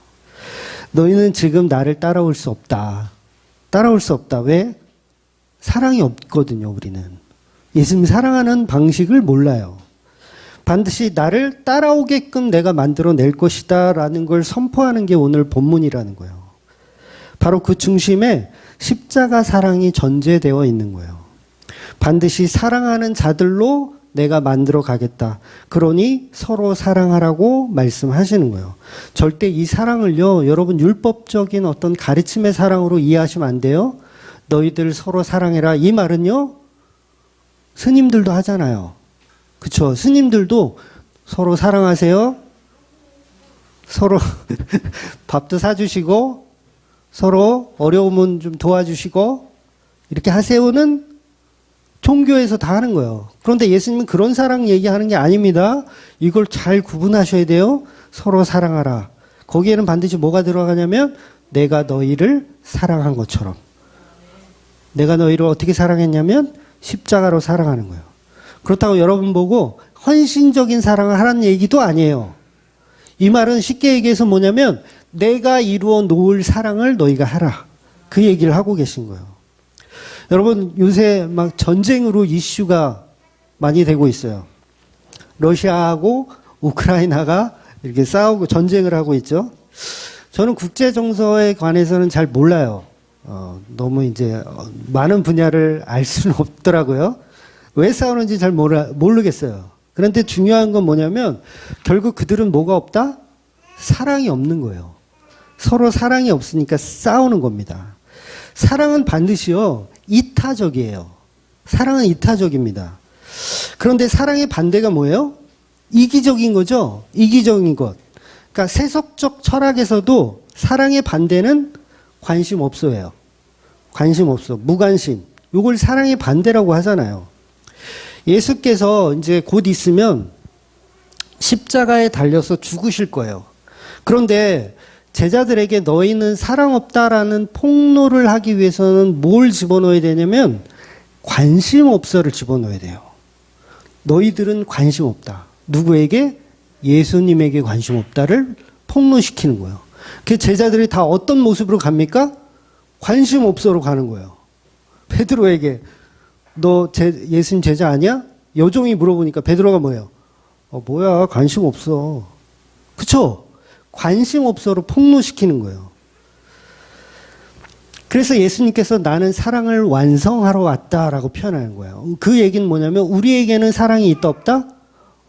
너희는 지금 나를 따라올 수 없다. 따라올 수 없다. 왜? 사랑이 없거든요, 우리는. 예수님 사랑하는 방식을 몰라요. 반드시 나를 따라오게끔 내가 만들어낼 것이다 라는 걸 선포하는 게 오늘 본문이라는 거예요. 바로 그 중심에 십자가 사랑이 전제되어 있는 거예요. 반드시 사랑하는 자들로 내가 만들어 가겠다. 그러니 서로 사랑하라고 말씀하시는 거예요. 절대 이 사랑을요, 여러분 율법적인 어떤 가르침의 사랑으로 이해하시면 안 돼요. 너희들 서로 사랑해라. 이 말은요, 스님들도 하잖아요. 그쵸? 스님들도 서로 사랑하세요. 서로 밥도 사주시고, 서로 어려우면 좀 도와주시고, 이렇게 하세요는 종교에서 다 하는 거예요. 그런데 예수님은 그런 사랑 얘기하는 게 아닙니다. 이걸 잘 구분하셔야 돼요. 서로 사랑하라. 거기에는 반드시 뭐가 들어가냐면 내가 너희를 사랑한 것처럼. 내가 너희를 어떻게 사랑했냐면 십자가로 사랑하는 거예요. 그렇다고 여러분 보고 헌신적인 사랑을 하라는 얘기도 아니에요. 이 말은 쉽게 얘기해서 뭐냐면 내가 이루어 놓을 사랑을 너희가 하라. 그 얘기를 하고 계신 거예요. 여러분 요새 막 전쟁으로 이슈가 많이 되고 있어요. 러시아하고 우크라이나가 이렇게 싸우고 전쟁을 하고 있죠. 저는 국제 정서에 관해서는 잘 몰라요. 너무 이제 많은 분야를 알 수는 없더라고요. 왜 싸우는지 잘 모르겠어요. 그런데 중요한 건 뭐냐면 결국 그들은 뭐가 없다? 사랑이 없는 거예요. 서로 사랑이 없으니까 싸우는 겁니다. 사랑은 반드시요, 이타적이에요. 사랑은 이타적입니다. 그런데 사랑의 반대가 뭐예요? 이기적인 거죠. 이기적인 것. 그러니까 세속적 철학에서도 사랑의 반대는 관심 없어예요. 관심 없어. 무관심. 이걸 사랑의 반대라고 하잖아요. 예수께서 이제 곧 있으면 십자가에 달려서 죽으실 거예요. 그런데 제자들에게 너희는 사랑 없다라는 폭로를 하기 위해서는 뭘 집어넣어야 되냐면 관심 없어를 집어넣어야 돼요. 너희들은 관심 없다. 누구에게? 예수님에게 관심 없다를 폭로시키는 거예요. 그 제자들이 다 어떤 모습으로 갑니까? 관심 없어로 가는 거예요. 베드로에게 너 예수님 제자 아니야? 여종이 물어보니까 베드로가 뭐예요? 뭐야, 관심 없어. 그쵸? 관심 없어로 폭로시키는 거예요. 그래서 예수님께서 나는 사랑을 완성하러 왔다라고 표현하는 거예요. 그 얘기는 뭐냐면 우리에게는 사랑이 있다 없다?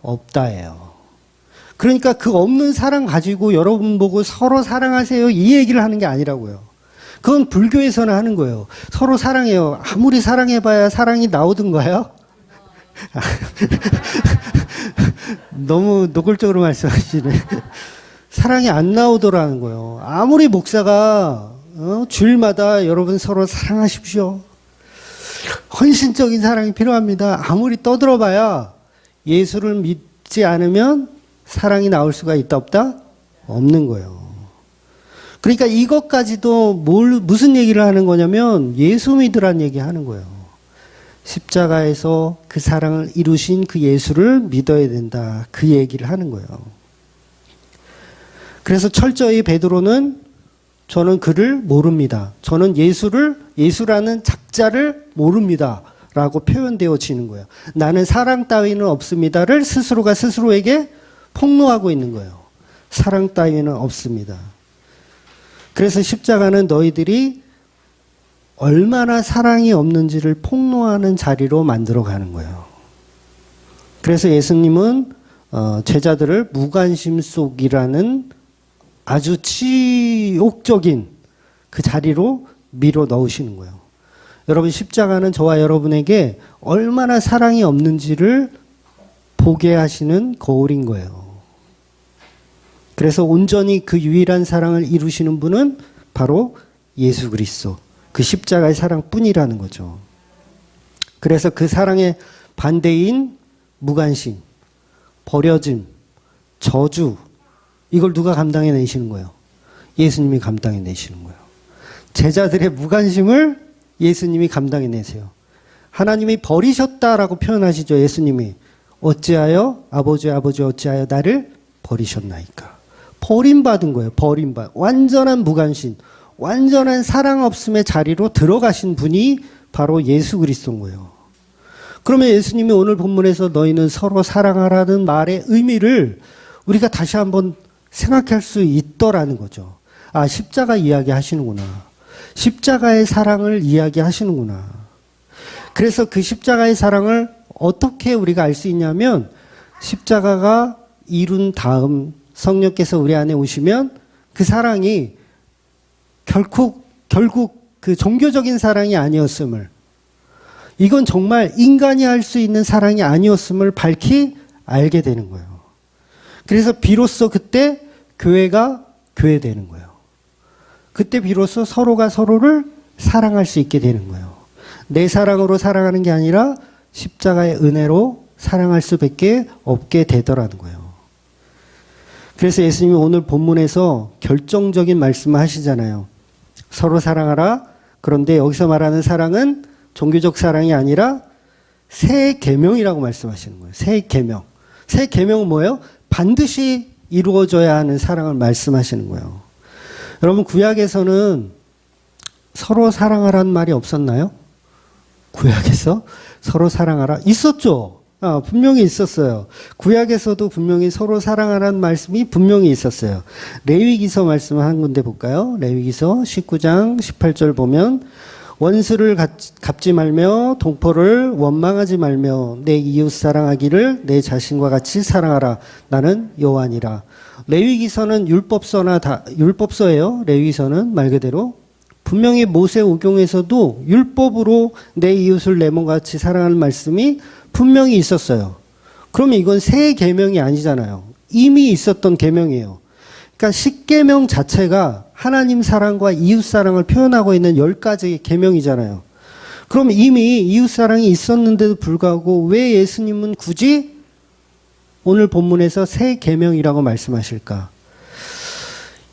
없다예요. 그러니까 그 없는 사랑 가지고 여러분 보고 서로 사랑하세요 이 얘기를 하는 게 아니라고요. 그건 불교에서는 하는 거예요. 서로 사랑해요. 아무리 사랑해봐야 사랑이 나오던가요? 너무 노골적으로 말씀하시네. 사랑이 안 나오더라는 거예요. 아무리 목사가 주일마다 여러분 서로 사랑하십시오. 헌신적인 사랑이 필요합니다. 아무리 떠들어봐야 예수를 믿지 않으면 사랑이 나올 수가 있다 없다? 없는 거예요. 그러니까 이것까지도 무슨 얘기를 하는 거냐면 예수 믿으란 얘기 하는 거예요. 십자가에서 그 사랑을 이루신 그 예수를 믿어야 된다. 그 얘기를 하는 거예요. 그래서 철저히 베드로는 저는 그를 모릅니다. 저는 예수라는 작자를 모릅니다. 라고 표현되어지는 거예요. 나는 사랑 따위는 없습니다를 스스로가 스스로에게 폭로하고 있는 거예요. 사랑 따위는 없습니다. 그래서 십자가는 너희들이 얼마나 사랑이 없는지를 폭로하는 자리로 만들어가는 거예요. 그래서 예수님은 제자들을 무관심 속이라는 아주 치욕적인 그 자리로 밀어 넣으시는 거예요. 여러분 십자가는 저와 여러분에게 얼마나 사랑이 없는지를 보게 하시는 거울인 거예요. 그래서 온전히 그 유일한 사랑을 이루시는 분은 바로 예수 그리스도, 그 십자가의 사랑뿐이라는 거죠. 그래서 그 사랑의 반대인 무관심, 버려짐, 저주, 이걸 누가 감당해 내시는 거예요? 예수님이 감당해 내시는 거예요. 제자들의 무관심을 예수님이 감당해 내세요. 하나님이 버리셨다라고 표현하시죠. 예수님이. 어찌하여 아버지 어찌하여 나를 버리셨나이까. 버림받은 거예요. 완전한 무관심, 완전한 사랑 없음의 자리로 들어가신 분이 바로 예수 그리스도인 거예요. 그러면 예수님이 오늘 본문에서 너희는 서로 사랑하라는 말의 의미를 우리가 다시 한번 생각할 수 있더라는 거죠. 아, 십자가 이야기 하시는구나. 십자가의 사랑을 이야기하시는구나. 그래서 그 십자가의 사랑을 어떻게 우리가 알 수 있냐면 십자가가 이룬 다음 성령께서 우리 안에 오시면 그 사랑이 결국 그 종교적인 사랑이 아니었음을, 이건 정말 인간이 할 수 있는 사랑이 아니었음을 밝히 알게 되는 거예요. 그래서 비로소 그때 교회가 교회되는 거예요. 그때 비로소 서로가 서로를 사랑할 수 있게 되는 거예요. 내 사랑으로 사랑하는 게 아니라 십자가의 은혜로 사랑할 수밖에 없게 되더라는 거예요. 그래서 예수님이 오늘 본문에서 결정적인 말씀을 하시잖아요. 서로 사랑하라. 그런데 여기서 말하는 사랑은 종교적 사랑이 아니라 새 계명이라고 말씀하시는 거예요. 새 계명. 새 계명은 뭐예요? 반드시 이루어져야 하는 사랑을 말씀하시는 거예요. 여러분, 구약에서는 서로 사랑하라는 말이 없었나요? 구약에서 서로 사랑하라 있었죠. 분명히 있었어요. 구약에서도 분명히 서로 사랑하라는 말씀이 분명히 있었어요. 레위기서 말씀 한 군데 볼까요? 레위기서 19장 18절 보면 원수를 갚지 말며 동포를 원망하지 말며 내 이웃 사랑하기를 내 자신과 같이 사랑하라. 나는 여호와니라. 레위기서는 율법서예요. 레위기서는 말 그대로 분명히 모세오경에서도 율법으로 내 이웃을 내 몸과 같이 사랑하는 말씀이 분명히 있었어요. 그러면 이건 새 계명이 아니잖아요. 이미 있었던 계명이에요. 그러니까 십계명 자체가 하나님 사랑과 이웃 사랑을 표현하고 있는 10가지의 계명이잖아요. 그럼 이미 이웃 사랑이 있었는데도 불구하고 왜 예수님은 굳이 오늘 본문에서 새 계명이라고 말씀하실까?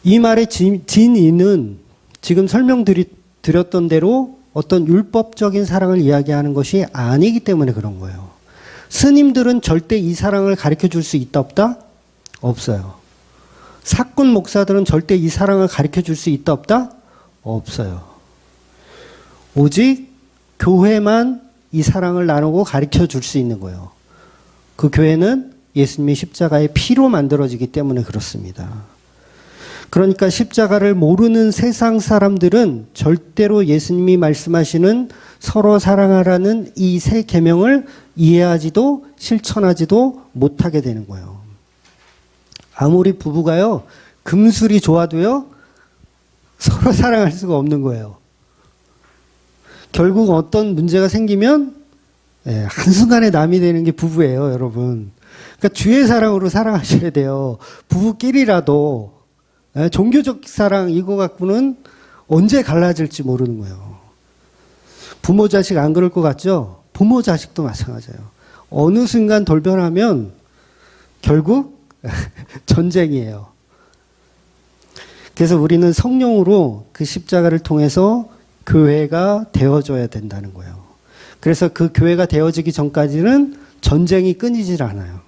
이 말의 진의는 지금 설명드렸던 대로 어떤 율법적인 사랑을 이야기하는 것이 아니기 때문에 그런 거예요. 스님들은 절대 이 사랑을 가르쳐 줄 수 있다 없다? 없어요. 사꾼 목사들은 절대 이 사랑을 가르쳐 줄 수 있다 없다? 없어요. 오직 교회만 이 사랑을 나누고 가르쳐 줄 수 있는 거예요. 그 교회는 예수님의 십자가의 피로 만들어지기 때문에 그렇습니다. 그러니까 십자가를 모르는 세상 사람들은 절대로 예수님이 말씀하시는 서로 사랑하라는 이 새 계명을 이해하지도 실천하지도 못하게 되는 거예요. 아무리 부부가요, 금술이 좋아도요, 서로 사랑할 수가 없는 거예요. 결국 어떤 문제가 생기면 한순간에 남이 되는 게 부부예요, 여러분. 그러니까 주의 사랑으로 사랑하셔야 돼요. 부부끼리라도. 종교적 사랑 이거 갖고는 언제 갈라질지 모르는 거예요. 부모 자식 안 그럴 것 같죠? 부모 자식도 마찬가지예요. 어느 순간 돌변하면 결국 전쟁이에요. 그래서 우리는 성령으로 그 십자가를 통해서 교회가 되어줘야 된다는 거예요. 그래서 그 교회가 되어지기 전까지는 전쟁이 끊이질 않아요.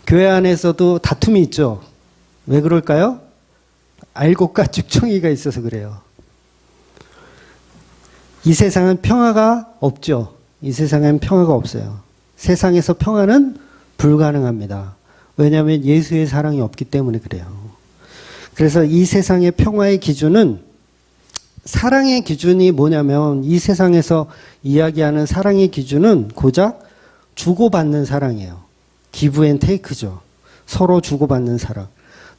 교회 안에서도 다툼이 있죠. 왜 그럴까요? 알곡과 죽청이가 있어서 그래요. 이 세상은 평화가 없죠. 이 세상엔 평화가 없어요. 세상에서 평화는 불가능합니다. 왜냐하면 예수의 사랑이 없기 때문에 그래요. 그래서 이 세상의 평화의 기준은, 사랑의 기준이 뭐냐면, 이 세상에서 이야기하는 사랑의 기준은 고작 주고받는 사랑이에요. 기브 앤 테이크죠. 서로 주고받는 사랑.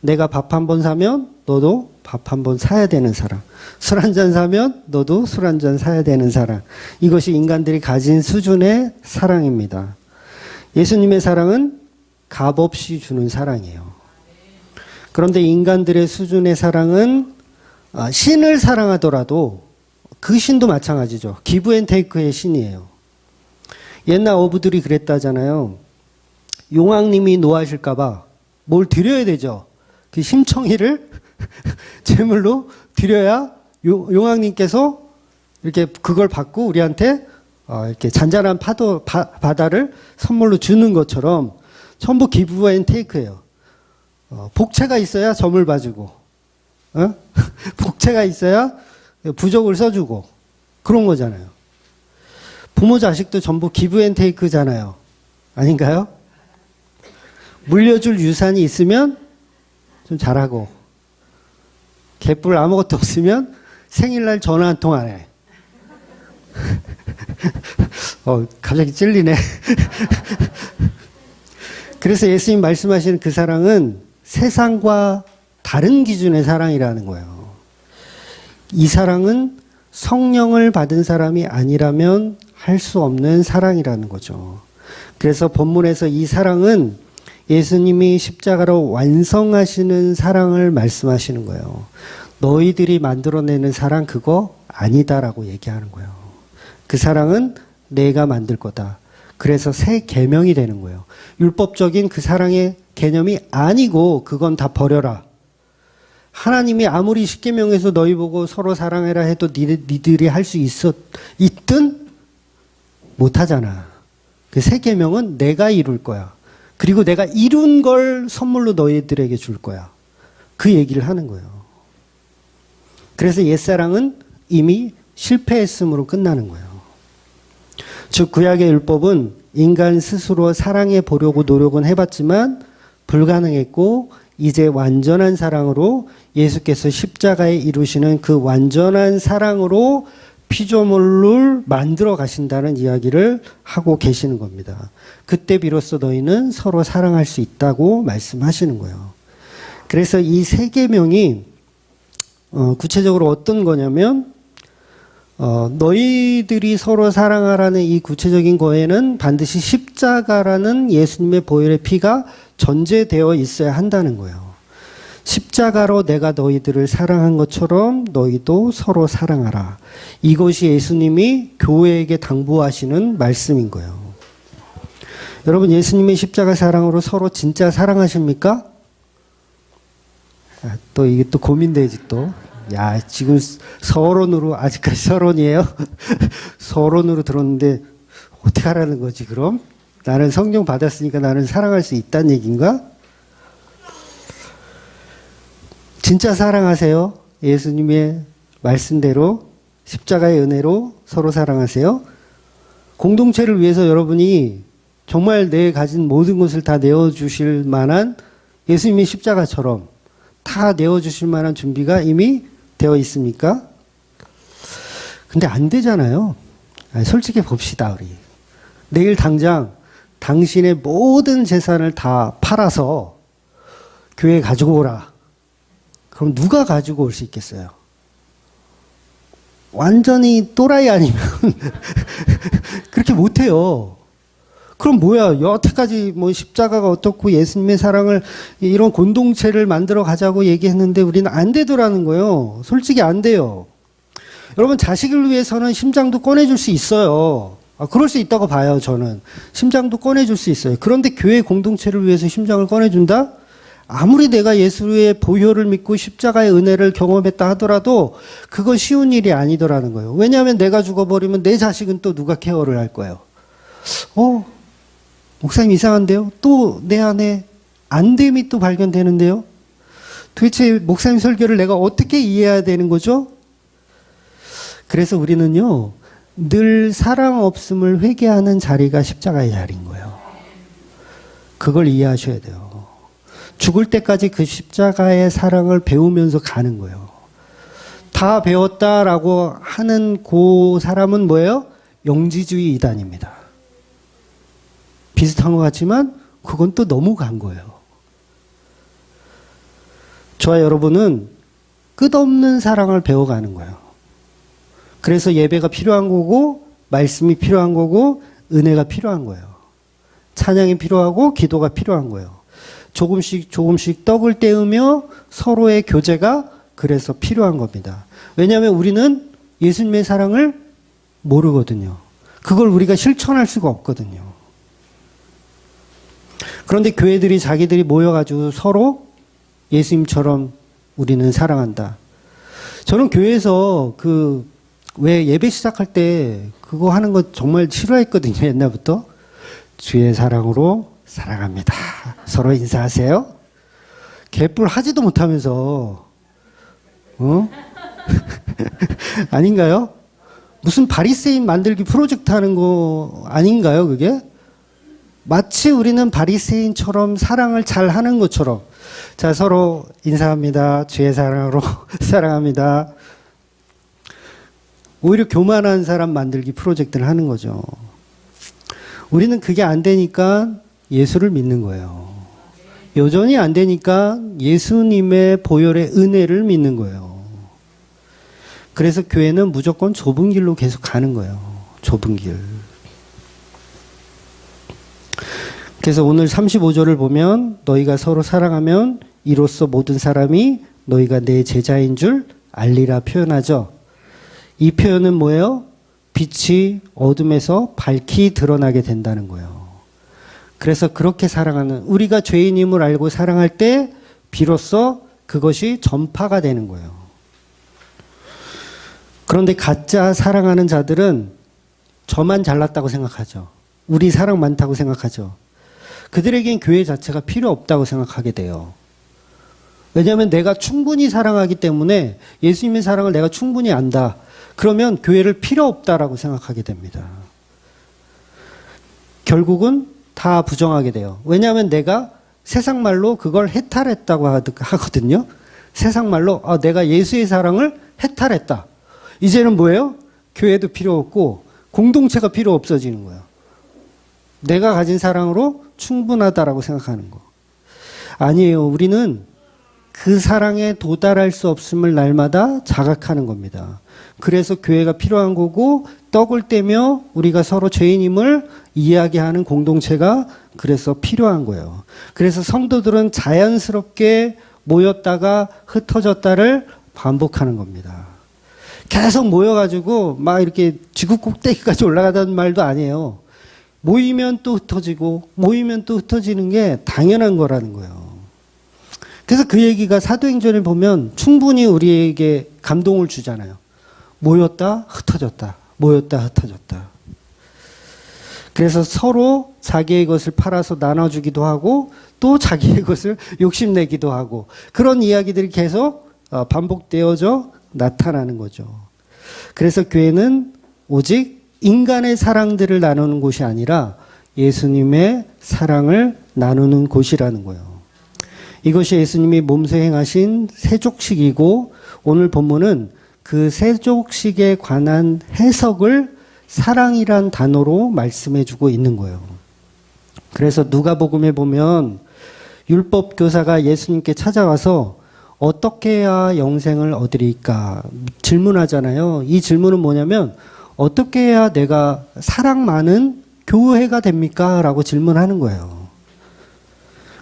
내가 밥 한 번 사면 너도 밥 한 번 사야 되는 사랑. 술 한 잔 사면 너도 술 한 잔 사야 되는 사랑. 이것이 인간들이 가진 수준의 사랑입니다. 예수님의 사랑은 값없이 주는 사랑이에요. 그런데 인간들의 수준의 사랑은 신을 사랑하더라도 그 신도 마찬가지죠. 기브 앤 테이크의 신이에요. 옛날 어부들이 그랬다잖아요. 용왕님이 노하실까봐 뭘 드려야 되죠. 그 심청이를 제물로 드려야 용왕님께서 이렇게 그걸 받고 우리한테 이렇게 잔잔한 바다를 선물로 주는 것처럼 전부 기브 앤 테이크예요. 복채가 있어야 점을 봐주고, 복채가 있어야 부적을 써주고 그런 거잖아요. 부모 자식도 전부 기브 앤 테이크잖아요. 아닌가요? 물려줄 유산이 있으면 좀 잘하고, 개뿔 아무것도 없으면 생일날 전화 한 통 안 해. 갑자기 찔리네. 그래서 예수님 말씀하시는 그 사랑은 세상과 다른 기준의 사랑이라는 거예요. 이 사랑은 성령을 받은 사람이 아니라면 할 수 없는 사랑이라는 거죠. 그래서 본문에서 이 사랑은 예수님이 십자가로 완성하시는 사랑을 말씀하시는 거예요. 너희들이 만들어내는 사랑 그거 아니다라고 얘기하는 거예요. 그 사랑은 내가 만들 거다. 그래서 새 계명이 되는 거예요. 율법적인 그 사랑의 개념이 아니고 그건 다 버려라. 하나님이 아무리 십계명에서 너희 보고 서로 사랑해라 해도 니들이 할 수 있든 못하잖아. 그 새 계명은 내가 이룰 거야. 그리고 내가 이룬 걸 선물로 너희들에게 줄 거야. 그 얘기를 하는 거예요. 그래서 옛사랑은 이미 실패했음으로 끝나는 거예요. 즉 구약의 율법은 인간 스스로 사랑해 보려고 노력은 해봤지만 불가능했고 이제 완전한 사랑으로 예수께서 십자가에 이루시는 그 완전한 사랑으로 피조물을 만들어 가신다는 이야기를 하고 계시는 겁니다. 그때 비로소 너희는 서로 사랑할 수 있다고 말씀하시는 거예요. 그래서 이 세 계명이 구체적으로 어떤 거냐면 너희들이 서로 사랑하라는 이 구체적인 거에는 반드시 십자가라는 예수님의 보혈의 피가 전제되어 있어야 한다는 거예요. 십자가로 내가 너희들을 사랑한 것처럼 너희도 서로 사랑하라. 이것이 예수님이 교회에게 당부하시는 말씀인 거예요. 여러분, 예수님의 십자가 사랑으로 서로 진짜 사랑하십니까? 또 이게 또 고민되지 또. 야, 지금 서론으로, 아직까지 서론이에요? 서론으로 들었는데 어떻게 하라는 거지 그럼? 나는 성령 받았으니까 나는 사랑할 수 있다는 얘기인가? 진짜 사랑하세요. 예수님의 말씀대로 십자가의 은혜로 서로 사랑하세요. 공동체를 위해서 여러분이 정말 내 가진 모든 것을 다 내어주실 만한 예수님의 십자가처럼 다 내어주실 만한 준비가 이미 되어 있습니까? 근데 안 되잖아요. 솔직히 봅시다, 우리. 내일 당장 당신의 모든 재산을 다 팔아서 교회에 가지고 오라. 그럼 누가 가지고 올 수 있겠어요? 완전히 또라이 아니면 그렇게 못해요. 그럼 뭐야? 여태까지 뭐 십자가가 어떻고 예수님의 사랑을 이런 공동체를 만들어 가자고 얘기했는데 우리는 안 되더라는 거예요. 솔직히 안 돼요. 여러분, 자식을 위해서는 심장도 꺼내줄 수 있어요. 그럴 수 있다고 봐요, 저는. 심장도 꺼내줄 수 있어요. 그런데 교회 공동체를 위해서 심장을 꺼내준다? 아무리 내가 예수의 보혈을 믿고 십자가의 은혜를 경험했다 하더라도 그건 쉬운 일이 아니더라는 거예요. 왜냐하면 내가 죽어버리면 내 자식은 또 누가 케어를 할 거예요. 목사님 이상한데요? 또 내 안에 안됨이 또 발견되는데요? 도대체 목사님 설교를 내가 어떻게 이해해야 되는 거죠? 그래서 우리는요, 늘 사랑 없음을 회개하는 자리가 십자가의 자리인 거예요. 그걸 이해하셔야 돼요. 죽을 때까지 그 십자가의 사랑을 배우면서 가는 거예요. 다 배웠다라고 하는 그 사람은 뭐예요? 영지주의 이단입니다. 비슷한 것 같지만 그건 또 너무 간 거예요. 저와 여러분은 끝없는 사랑을 배워가는 거예요. 그래서 예배가 필요한 거고 말씀이 필요한 거고 은혜가 필요한 거예요. 찬양이 필요하고 기도가 필요한 거예요. 조금씩 조금씩 떡을 떼으며 서로의 교제가 그래서 필요한 겁니다. 왜냐하면 우리는 예수님의 사랑을 모르거든요. 그걸 우리가 실천할 수가 없거든요. 그런데 교회들이 자기들이 모여가지고 서로 예수님처럼 우리는 사랑한다. 저는 교회에서 왜 예배 시작할 때 그거 하는 거 정말 싫어했거든요. 옛날부터. 주의 사랑으로 사랑합니다. 서로 인사하세요. 개뿔 하지도 못하면서, 아닌가요? 무슨 바리새인 만들기 프로젝트 하는 거 아닌가요, 그게? 마치 우리는 바리새인처럼 사랑을 잘 하는 것처럼. 자, 서로 인사합니다. 주의 사랑으로 사랑합니다. 오히려 교만한 사람 만들기 프로젝트를 하는 거죠. 우리는 그게 안 되니까 예수를 믿는 거예요. 여전히 안 되니까 예수님의 보혈의 은혜를 믿는 거예요. 그래서 교회는 무조건 좁은 길로 계속 가는 거예요. 좁은 길. 그래서 오늘 35절을 보면 너희가 서로 사랑하면 이로써 모든 사람이 너희가 내 제자인 줄 알리라 표현하죠. 이 표현은 뭐예요? 빛이 어둠에서 밝히 드러나게 된다는 거예요. 그래서 그렇게 사랑하는, 우리가 죄인임을 알고 사랑할 때 비로소 그것이 전파가 되는 거예요. 그런데 가짜 사랑하는 자들은 저만 잘났다고 생각하죠. 우리 사랑 많다고 생각하죠. 그들에겐 교회 자체가 필요 없다고 생각하게 돼요. 왜냐하면 내가 충분히 사랑하기 때문에 예수님의 사랑을 내가 충분히 안다. 그러면 교회를 필요 없다라고 생각하게 됩니다. 결국은 다 부정하게 돼요. 왜냐하면 내가 세상 말로 그걸 해탈했다고 하거든요. 세상 말로 내가 예수의 사랑을 해탈했다. 이제는 뭐예요? 교회도 필요 없고 공동체가 필요 없어지는 거예요. 내가 가진 사랑으로 충분하다라고 생각하는 거. 아니에요. 우리는 그 사랑에 도달할 수 없음을 날마다 자각하는 겁니다. 그래서 교회가 필요한 거고 떡을 떼며 우리가 서로 죄인임을 이야기하는 공동체가 그래서 필요한 거예요. 그래서 성도들은 자연스럽게 모였다가 흩어졌다를 반복하는 겁니다. 계속 모여가지고 막 이렇게 지구 꼭대기까지 올라가다는 말도 아니에요. 모이면 또 흩어지고 모이면 또 흩어지는 게 당연한 거라는 거예요. 그래서 그 얘기가 사도행전에 보면 충분히 우리에게 감동을 주잖아요. 모였다 흩어졌다. 모였다 흩어졌다. 그래서 서로 자기의 것을 팔아서 나눠주기도 하고 또 자기의 것을 욕심내기도 하고 그런 이야기들이 계속 반복되어져 나타나는 거죠. 그래서 교회는 오직 인간의 사랑들을 나누는 곳이 아니라 예수님의 사랑을 나누는 곳이라는 거예요. 이것이 예수님이 몸소 행하신 세족식이고 오늘 본문은 그 세족식에 관한 해석을 사랑이란 단어로 말씀해 주고 있는 거예요. 그래서 누가복음에 보면 율법 교사가 예수님께 찾아와서 어떻게 해야 영생을 얻으리까 질문하잖아요. 이 질문은 뭐냐면 어떻게 해야 내가 사랑 많은 교회가 됩니까? 라고 질문하는 거예요.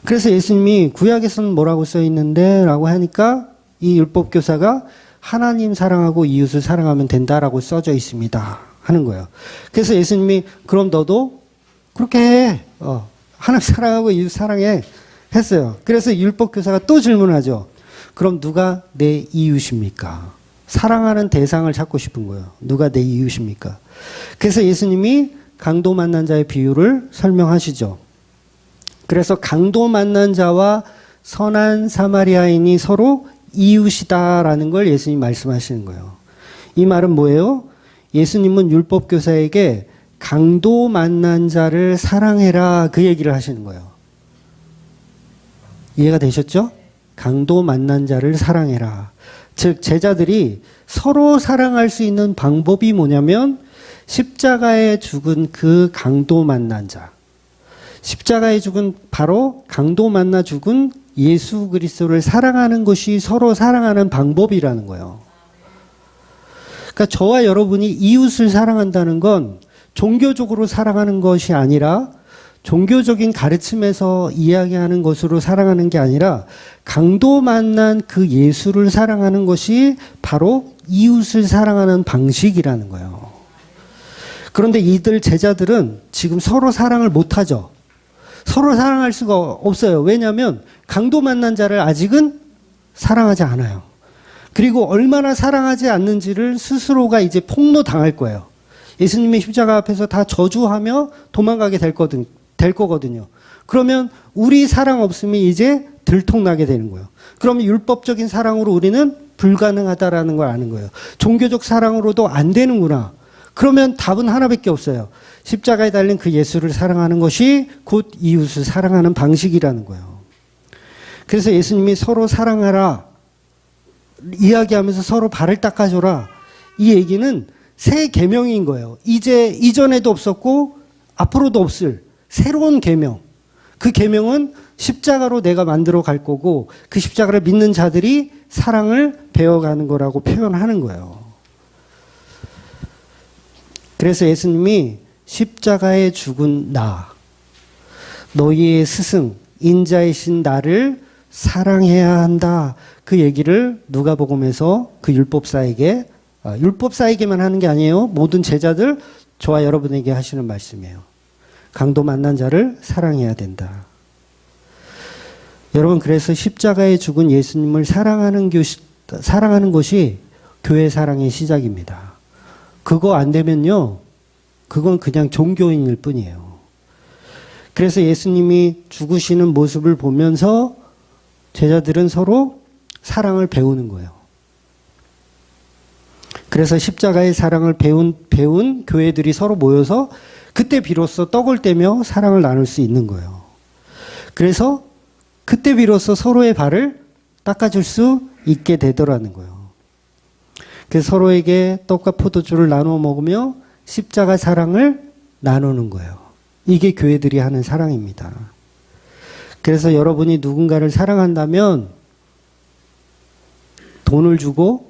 그래서 예수님이 구약에서는 뭐라고 써 있는데? 라고 하니까 이 율법교사가 하나님 사랑하고 이웃을 사랑하면 된다라고 써져 있습니다. 하는 거예요. 그래서 예수님이 그럼 너도 그렇게 해. 하나님 사랑하고 이웃 사랑해. 했어요. 그래서 율법교사가 또 질문하죠. 그럼 누가 내 이웃입니까? 사랑하는 대상을 찾고 싶은 거예요. 누가 내 이웃입니까? 그래서 예수님이 강도 만난 자의 비유를 설명하시죠. 그래서 강도 만난 자와 선한 사마리아인이 서로 이웃이다라는 걸 예수님 말씀하시는 거예요. 이 말은 뭐예요? 예수님은 율법교사에게 강도 만난 자를 사랑해라 그 얘기를 하시는 거예요. 이해가 되셨죠? 강도 만난 자를 사랑해라. 즉 제자들이 서로 사랑할 수 있는 방법이 뭐냐면 십자가에 죽은 그 강도 만난 자. 십자가에 죽은 바로 강도 만나 죽은 예수 그리스도를 사랑하는 것이 서로 사랑하는 방법이라는 거예요. 그러니까 저와 여러분이 이웃을 사랑한다는 건 종교적으로 사랑하는 것이 아니라 종교적인 가르침에서 이야기하는 것으로 사랑하는 게 아니라 강도 만난 그 예수를 사랑하는 것이 바로 이웃을 사랑하는 방식이라는 거예요. 그런데 이들 제자들은 지금 서로 사랑을 못하죠. 서로 사랑할 수가 없어요. 왜냐하면 강도 만난 자를 아직은 사랑하지 않아요. 그리고 얼마나 사랑하지 않는지를 스스로가 이제 폭로당할 거예요. 예수님의 십자가 앞에서 다 저주하며 도망가게 될 거거든요. 그러면 우리 사랑 없으면 이제 들통나게 되는 거예요. 그러면 율법적인 사랑으로 우리는 불가능하다라는 걸 아는 거예요. 종교적 사랑으로도 안 되는구나. 그러면 답은 하나밖에 없어요. 십자가에 달린 그 예수를 사랑하는 것이 곧 이웃을 사랑하는 방식이라는 거예요. 그래서 예수님이 서로 사랑하라 이야기하면서 서로 발을 닦아줘라. 이 얘기는 새 계명인 거예요. 이제 이전에도 없었고 앞으로도 없을 새로운 계명. 그 계명은 십자가로 내가 만들어 갈 거고 그 십자가를 믿는 자들이 사랑을 배워가는 거라고 표현하는 거예요. 그래서 예수님이 십자가에 죽은 나, 너희의 스승, 인자이신 나를 사랑해야 한다. 그 얘기를 누가복음에서 그 율법사에게만 하는 게 아니에요. 모든 제자들, 저와 여러분에게 하시는 말씀이에요. 강도 만난 자를 사랑해야 된다. 여러분, 그래서 십자가에 죽은 예수님을 사랑하는 것이 교회 사랑의 시작입니다. 그거 안 되면요, 그건 그냥 종교인일 뿐이에요. 그래서 예수님이 죽으시는 모습을 보면서 제자들은 서로 사랑을 배우는 거예요. 그래서 십자가의 사랑을 배운 교회들이 서로 모여서 그때 비로소 떡을 떼며 사랑을 나눌 수 있는 거예요. 그래서 그때 비로소 서로의 발을 닦아줄 수 있게 되더라는 거예요. 그래서 서로에게 떡과 포도주를 나누어 먹으며 십자가 사랑을 나누는 거예요. 이게 교회들이 하는 사랑입니다. 그래서 여러분이 누군가를 사랑한다면 돈을 주고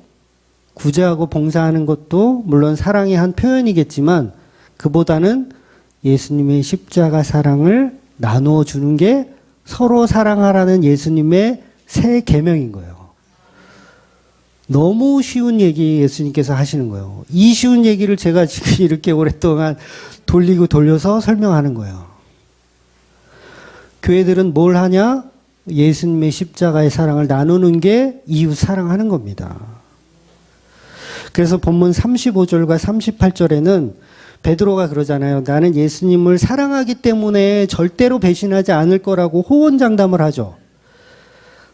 구제하고 봉사하는 것도 물론 사랑의 한 표현이겠지만 그보다는 예수님의 십자가 사랑을 나누어 주는 게 서로 사랑하라는 예수님의 새 계명인 거예요. 너무 쉬운 얘기 예수님께서 하시는 거예요. 이 쉬운 얘기를 제가 지금 이렇게 오랫동안 돌리고 돌려서 설명하는 거예요. 교회들은 뭘 하냐? 예수님의 십자가의 사랑을 나누는 게 이웃 사랑하는 겁니다. 그래서 본문 35절과 38절에는 베드로가 그러잖아요. 나는 예수님을 사랑하기 때문에 절대로 배신하지 않을 거라고 호언장담을 하죠.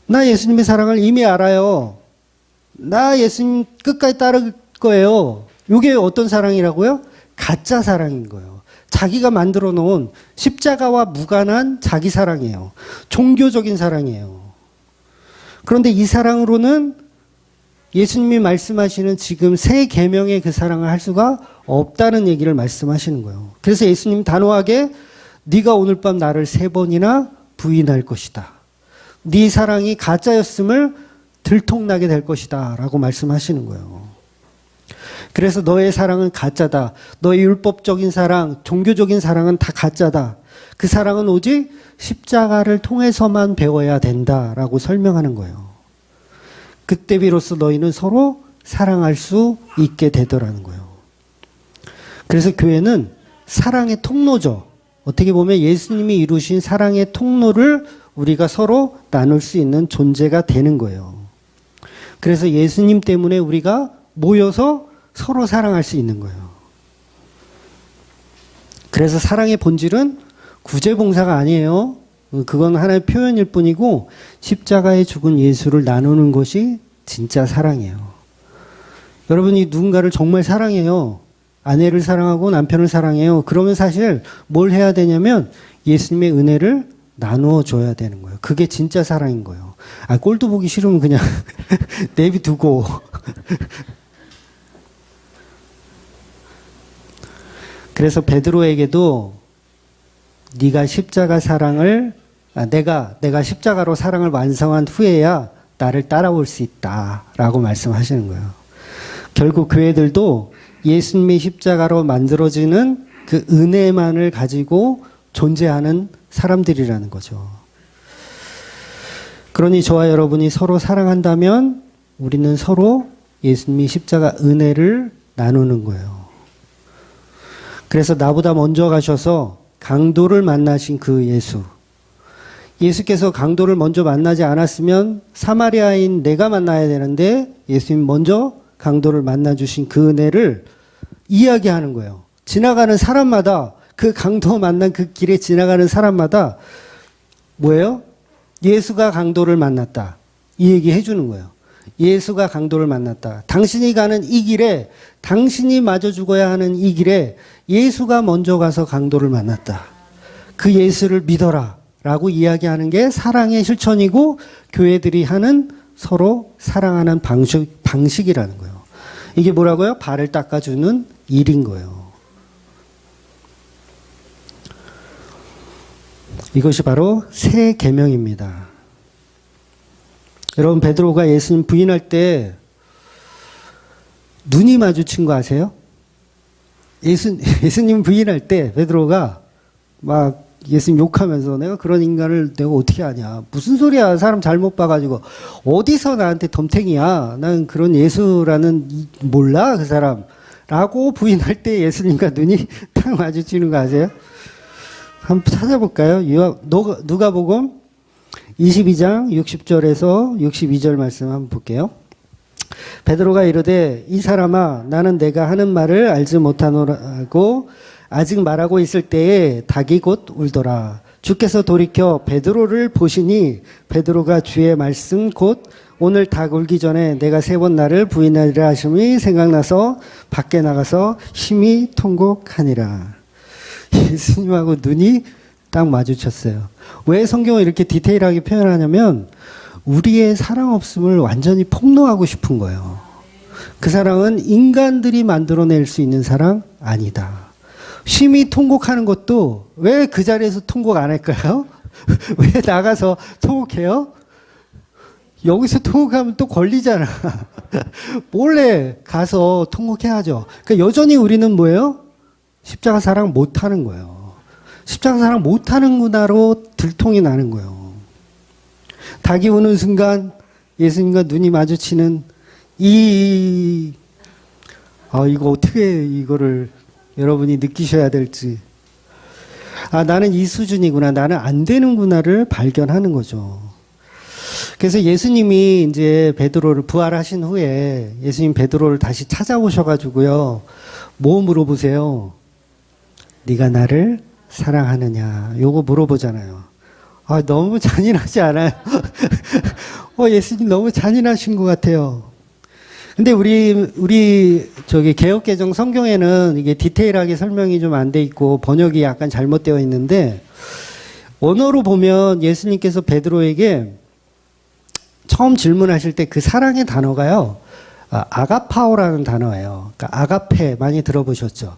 나 예수님의 사랑을 이미 알아요. 나 예수님 끝까지 따를 거예요. 이게 어떤 사랑이라고요? 가짜 사랑인 거예요. 자기가 만들어 놓은 십자가와 무관한 자기 사랑이에요. 종교적인 사랑이에요. 그런데 이 사랑으로는 예수님이 말씀하시는 지금 새 계명의 그 사랑을 할 수가 없다는 얘기를 말씀하시는 거예요. 그래서 예수님 단호하게 네가 오늘 밤 나를 3번이나 부인할 것이다. 네 사랑이 가짜였음을 들통나게 될 것이다 라고 말씀하시는 거예요. 그래서 너의 사랑은 가짜다. 너의 율법적인 사랑, 종교적인 사랑은 다 가짜다. 그 사랑은 오직 십자가를 통해서만 배워야 된다라고 설명하는 거예요. 그때 비로소 너희는 서로 사랑할 수 있게 되더라는 거예요. 그래서 교회는 사랑의 통로죠. 어떻게 보면 예수님이 이루신 사랑의 통로를 우리가 서로 나눌 수 있는 존재가 되는 거예요. 그래서 예수님 때문에 우리가 모여서 서로 사랑할 수 있는 거예요. 그래서 사랑의 본질은 구제봉사가 아니에요. 그건 하나의 표현일 뿐이고 십자가에 죽은 예수를 나누는 것이 진짜 사랑이에요. 여러분이 누군가를 정말 사랑해요. 아내를 사랑하고 남편을 사랑해요. 그러면 사실 뭘 해야 되냐면 예수님의 은혜를 나누어 줘야 되는 거예요. 그게 진짜 사랑인 거예요. 꼴도 보기 싫으면 그냥 내비두고. 그래서 베드로에게도 네가 십자가 사랑을 내가 십자가로 사랑을 완성한 후에야 나를 따라올 수 있다라고 말씀하시는 거예요. 결국 교회들도 예수님의 십자가로 만들어지는 그 은혜만을 가지고 존재하는 사람들이라는 거죠. 그러니 저와 여러분이 서로 사랑한다면 우리는 서로 예수님의 십자가 은혜를 나누는 거예요. 그래서 나보다 먼저 가셔서 강도를 만나신 그 예수. 예수께서 강도를 먼저 만나지 않았으면 사마리아인 내가 만나야 되는데 예수님 먼저 강도를 만나주신 그 은혜를 이야기하는 거예요. 지나가는 사람마다 그 강도 만난 그 길에 지나가는 사람마다 뭐예요? 예수가 강도를 만났다. 이 얘기 해주는 거예요. 예수가 강도를 만났다. 당신이 가는 이 길에 당신이 마저 죽어야 하는 이 길에 예수가 먼저 가서 강도를 만났다. 그 예수를 믿어라 라고 이야기하는 게 사랑의 실천이고 교회들이 하는 서로 사랑하는 방식이라는 거예요. 이게 뭐라고요? 발을 닦아주는 일인 거예요. 이것이 바로 새 계명입니다. 여러분, 베드로가 예수님 부인할 때 눈이 마주친 거 아세요? 예수님 부인할 때 베드로가 막 예수님 욕하면서 내가 그런 인간을 내가 어떻게 아냐. 무슨 소리야. 사람 잘못 봐가지고. 어디서 나한테 덤탱이야. 난 그런 예수라는 몰라 그 사람. 라고 부인할 때 예수님과 눈이 딱 마주치는 거 아세요? 한번 찾아볼까요? 누가복음 22장 60절에서 62절 말씀 한번 볼게요. 베드로가 이르되 이 사람아 나는 내가 하는 말을 알지 못하노라고 아직 말하고 있을 때에 닭이 곧 울더라. 주께서 돌이켜 베드로를 보시니 베드로가 주의 말씀 곧 오늘 닭 울기 전에 내가 3번 나를 부인하리라 하심이 생각나서 밖에 나가서 심히 통곡하니라. 예수님하고 눈이 딱 마주쳤어요. 왜 성경을 이렇게 디테일하게 표현하냐면 우리의 사랑 없음을 완전히 폭로하고 싶은 거예요. 그 사랑은 인간들이 만들어낼 수 있는 사랑 아니다. 심히 통곡하는 것도 왜 그 자리에서 통곡 안 할까요? 왜 나가서 통곡해요? 여기서 통곡하면 또 걸리잖아. 몰래 가서 통곡해야죠. 그러니까 여전히 우리는 뭐예요? 십자가 사랑 못하는 거예요. 십자가 사랑 못하는구나로 들통이 나는 거예요. 닭이 우는 순간 예수님과 눈이 마주치는 이거 어떻게 이거를 여러분이 느끼셔야 될지. 나는 이 수준이구나. 나는 안 되는구나를 발견하는 거죠. 그래서 예수님이 이제 베드로를 부활하신 후에 예수님 베드로를 다시 찾아오셔가지고요. 뭐 물어보세요? 네가 나를 사랑하느냐? 요거 물어보잖아요. 너무 잔인하지 않아요? 예수님 너무 잔인하신 것 같아요. 근데 우리 개역개정 성경에는 이게 디테일하게 설명이 좀 안 돼 있고 번역이 약간 잘못되어 있는데 언어로 보면 예수님께서 베드로에게 처음 질문하실 때 그 사랑의 단어가요. 아가파오라는 단어예요. 그러니까 아가페 많이 들어보셨죠?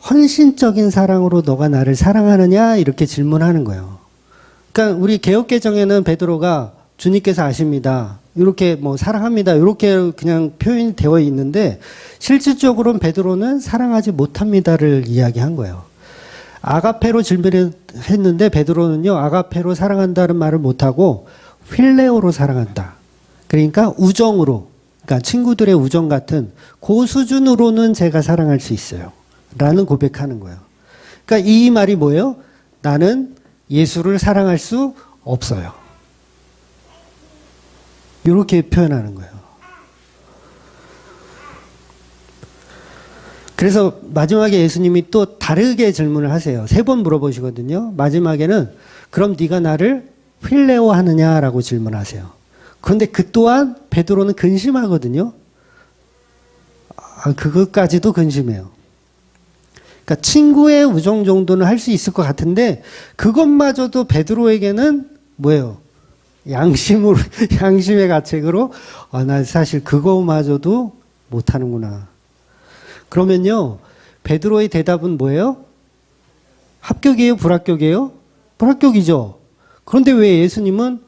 헌신적인 사랑으로 너가 나를 사랑하느냐? 이렇게 질문하는 거예요. 그러니까 우리 개역개정에는 베드로가 주님께서 아십니다. 이렇게 사랑합니다. 이렇게 그냥 표현이 되어 있는데 실질적으로는 베드로는 사랑하지 못합니다를 이야기한 거예요. 아가페로 질문했는데 베드로는요. 아가페로 사랑한다는 말을 못하고 필레오로 사랑한다. 그러니까 우정으로, 그러니까 친구들의 우정 같은 그 수준으로는 제가 사랑할 수 있어요. 라는 고백하는 거예요. 그러니까 이 말이 뭐예요? 나는 예수를 사랑할 수 없어요. 이렇게 표현하는 거예요. 그래서 마지막에 예수님이 또 다르게 질문을 하세요. 3번 물어보시거든요. 마지막에는 그럼 네가 나를 필레오 하느냐라고 질문하세요. 그런데 그 또한 베드로는 근심하거든요. 그것까지도 근심해요. 그러니까 친구의 우정 정도는 할 수 있을 것 같은데 그것마저도 베드로에게는 뭐예요? 양심의 가책으로 나 사실 그거마저도 못하는구나. 그러면요 베드로의 대답은 뭐예요? 합격이에요? 불합격이에요? 불합격이죠. 그런데 왜 예수님은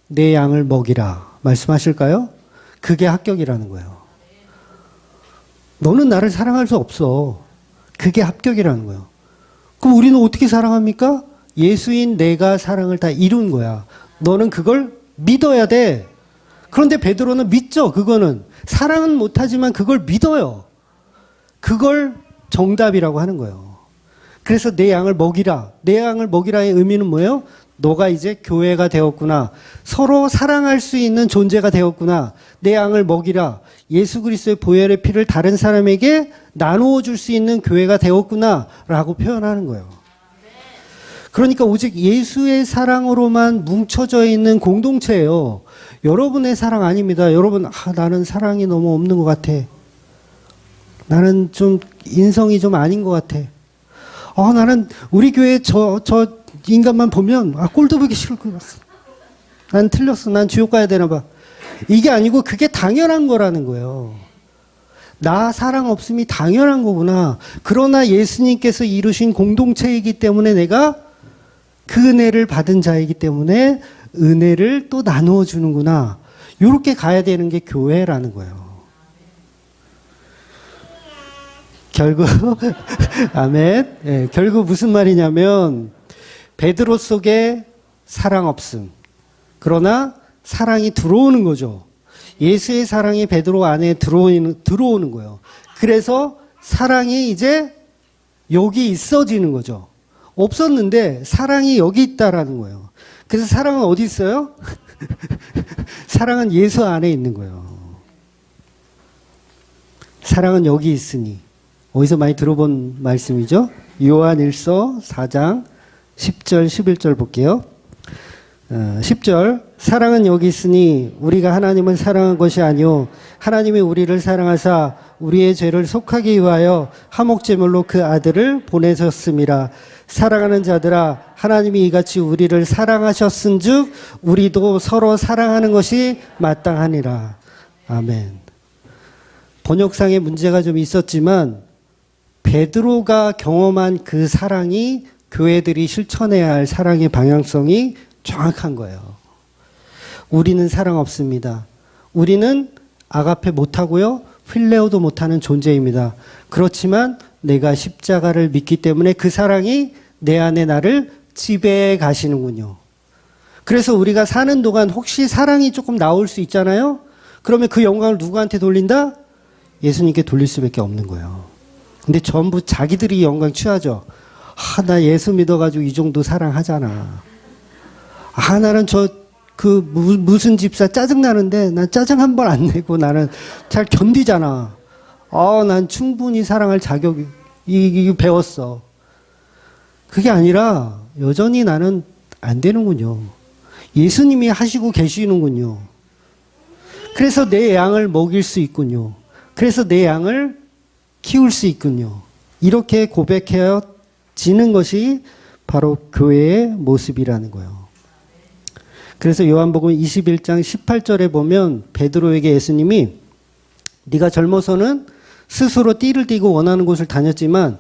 내 양을 먹이라 말씀하실까요? 그게 합격이라는 거예요. 너는 나를 사랑할 수 없어. 그게 합격이라는 거예요. 그럼 우리는 어떻게 사랑합니까? 예수인 내가 사랑을 다 이룬 거야. 너는 그걸 믿어야 돼. 그런데 베드로는 믿죠. 그거는 사랑은 못하지만 그걸 믿어요. 그걸 정답이라고 하는 거예요. 그래서 내 양을 먹이라. 내 양을 먹이라의 의미는 뭐예요? 너가 이제 교회가 되었구나. 서로 사랑할 수 있는 존재가 되었구나. 내 양을 먹이라. 예수 그리스도의 보혈의 피를 다른 사람에게 나누어 줄 수 있는 교회가 되었구나 라고 표현하는 거예요. 그러니까 오직 예수의 사랑으로만 뭉쳐져 있는 공동체예요. 여러분의 사랑 아닙니다. 여러분, 나는 사랑이 너무 없는 것 같아. 나는 좀 인성이 좀 아닌 것 같아. 나는 우리 교회 저 인간만 보면 꼴도 보기 싫을 것 같아. 난 틀렸어. 난 지옥 가야 되나 봐. 이게 아니고 그게 당연한 거라는 거예요. 나 사랑 없음이 당연한 거구나. 그러나 예수님께서 이루신 공동체이기 때문에 내가 그 은혜를 받은 자이기 때문에 은혜를 또 나누어 주는구나. 이렇게 가야 되는 게 교회라는 거예요. 결국 아멘. 네, 결국 무슨 말이냐면 베드로 속에 사랑 없음. 그러나 사랑이 들어오는 거죠. 예수의 사랑이 베드로 안에 들어오는 거예요. 그래서 사랑이 이제 여기 있어지는 거죠. 없었는데 사랑이 여기 있다라는 거예요. 그래서 사랑은 어디 있어요? 사랑은 예수 안에 있는 거예요. 사랑은 여기 있으니. 어디서 많이 들어본 말씀이죠? 요한일서 4장 10절 11절 볼게요. 10절 사랑은 여기 있으니 우리가 하나님을 사랑한 것이 아니요 하나님이 우리를 사랑하사 우리의 죄를 속하기 위하여 화목제물로 그 아들을 보내셨음이라. 사랑하는 자들아 하나님이 이같이 우리를 사랑하셨은즉 우리도 서로 사랑하는 것이 마땅하니라. 아멘. 번역상에 문제가 좀 있었지만 베드로가 경험한 그 사랑이 교회들이 실천해야 할 사랑의 방향성이 정확한 거예요. 우리는 사랑 없습니다. 우리는 아가페 못하고요. 필레오도 못하는 존재입니다. 그렇지만 내가 십자가를 믿기 때문에 그 사랑이 내 안에 나를 지배해 가시는군요. 그래서 우리가 사는 동안 혹시 사랑이 조금 나올 수 있잖아요. 그러면 그 영광을 누구한테 돌린다? 예수님께 돌릴 수밖에 없는 거예요. 근데 전부 자기들이 영광 취하죠. 나 예수 믿어가지고 이 정도 사랑하잖아. 나는 무슨 집사 짜증나는데 난 짜증 한 번 안 내고 나는 잘 견디잖아. 난 충분히 사랑할 자격이 배웠어. 그게 아니라 여전히 나는 안 되는군요. 예수님이 하시고 계시는군요. 그래서 내 양을 먹일 수 있군요. 그래서 내 양을 키울 수 있군요. 이렇게 고백해지는 것이 바로 교회의 모습이라는 거예요. 그래서 요한복음 21장 18절에 보면 베드로에게 예수님이 네가 젊어서는 스스로 띠를 띠고 원하는 곳을 다녔지만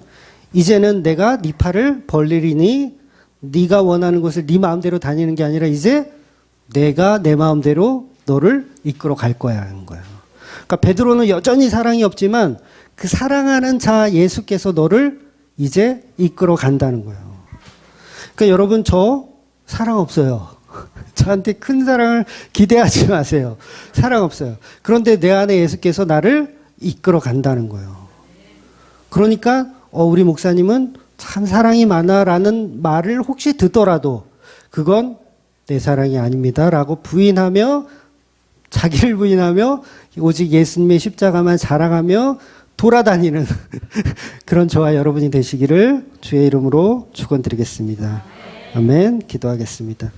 이제는 내가 네 팔을 벌리리니 네가 원하는 곳을 네 마음대로 다니는 게 아니라 이제 내가 내 마음대로 너를 이끌어 갈 거야 하는 거예요. 그러니까 베드로는 여전히 사랑이 없지만 그 사랑하는 자 예수께서 너를 이제 이끌어 간다는 거예요. 그러니까 여러분 저 사랑 없어요. 저한테 큰 사랑을 기대하지 마세요. 사랑 없어요. 그런데 내 안에 예수께서 나를 이끌어 간다는 거예요. 그러니까 우리 목사님은 참 사랑이 많아라는 말을 혹시 듣더라도 그건 내 사랑이 아닙니다 라고 부인하며 자기를 부인하며 오직 예수님의 십자가만 자랑하며 돌아다니는 그런 저와 여러분이 되시기를 주의 이름으로 축원드리겠습니다. 아멘. 기도하겠습니다.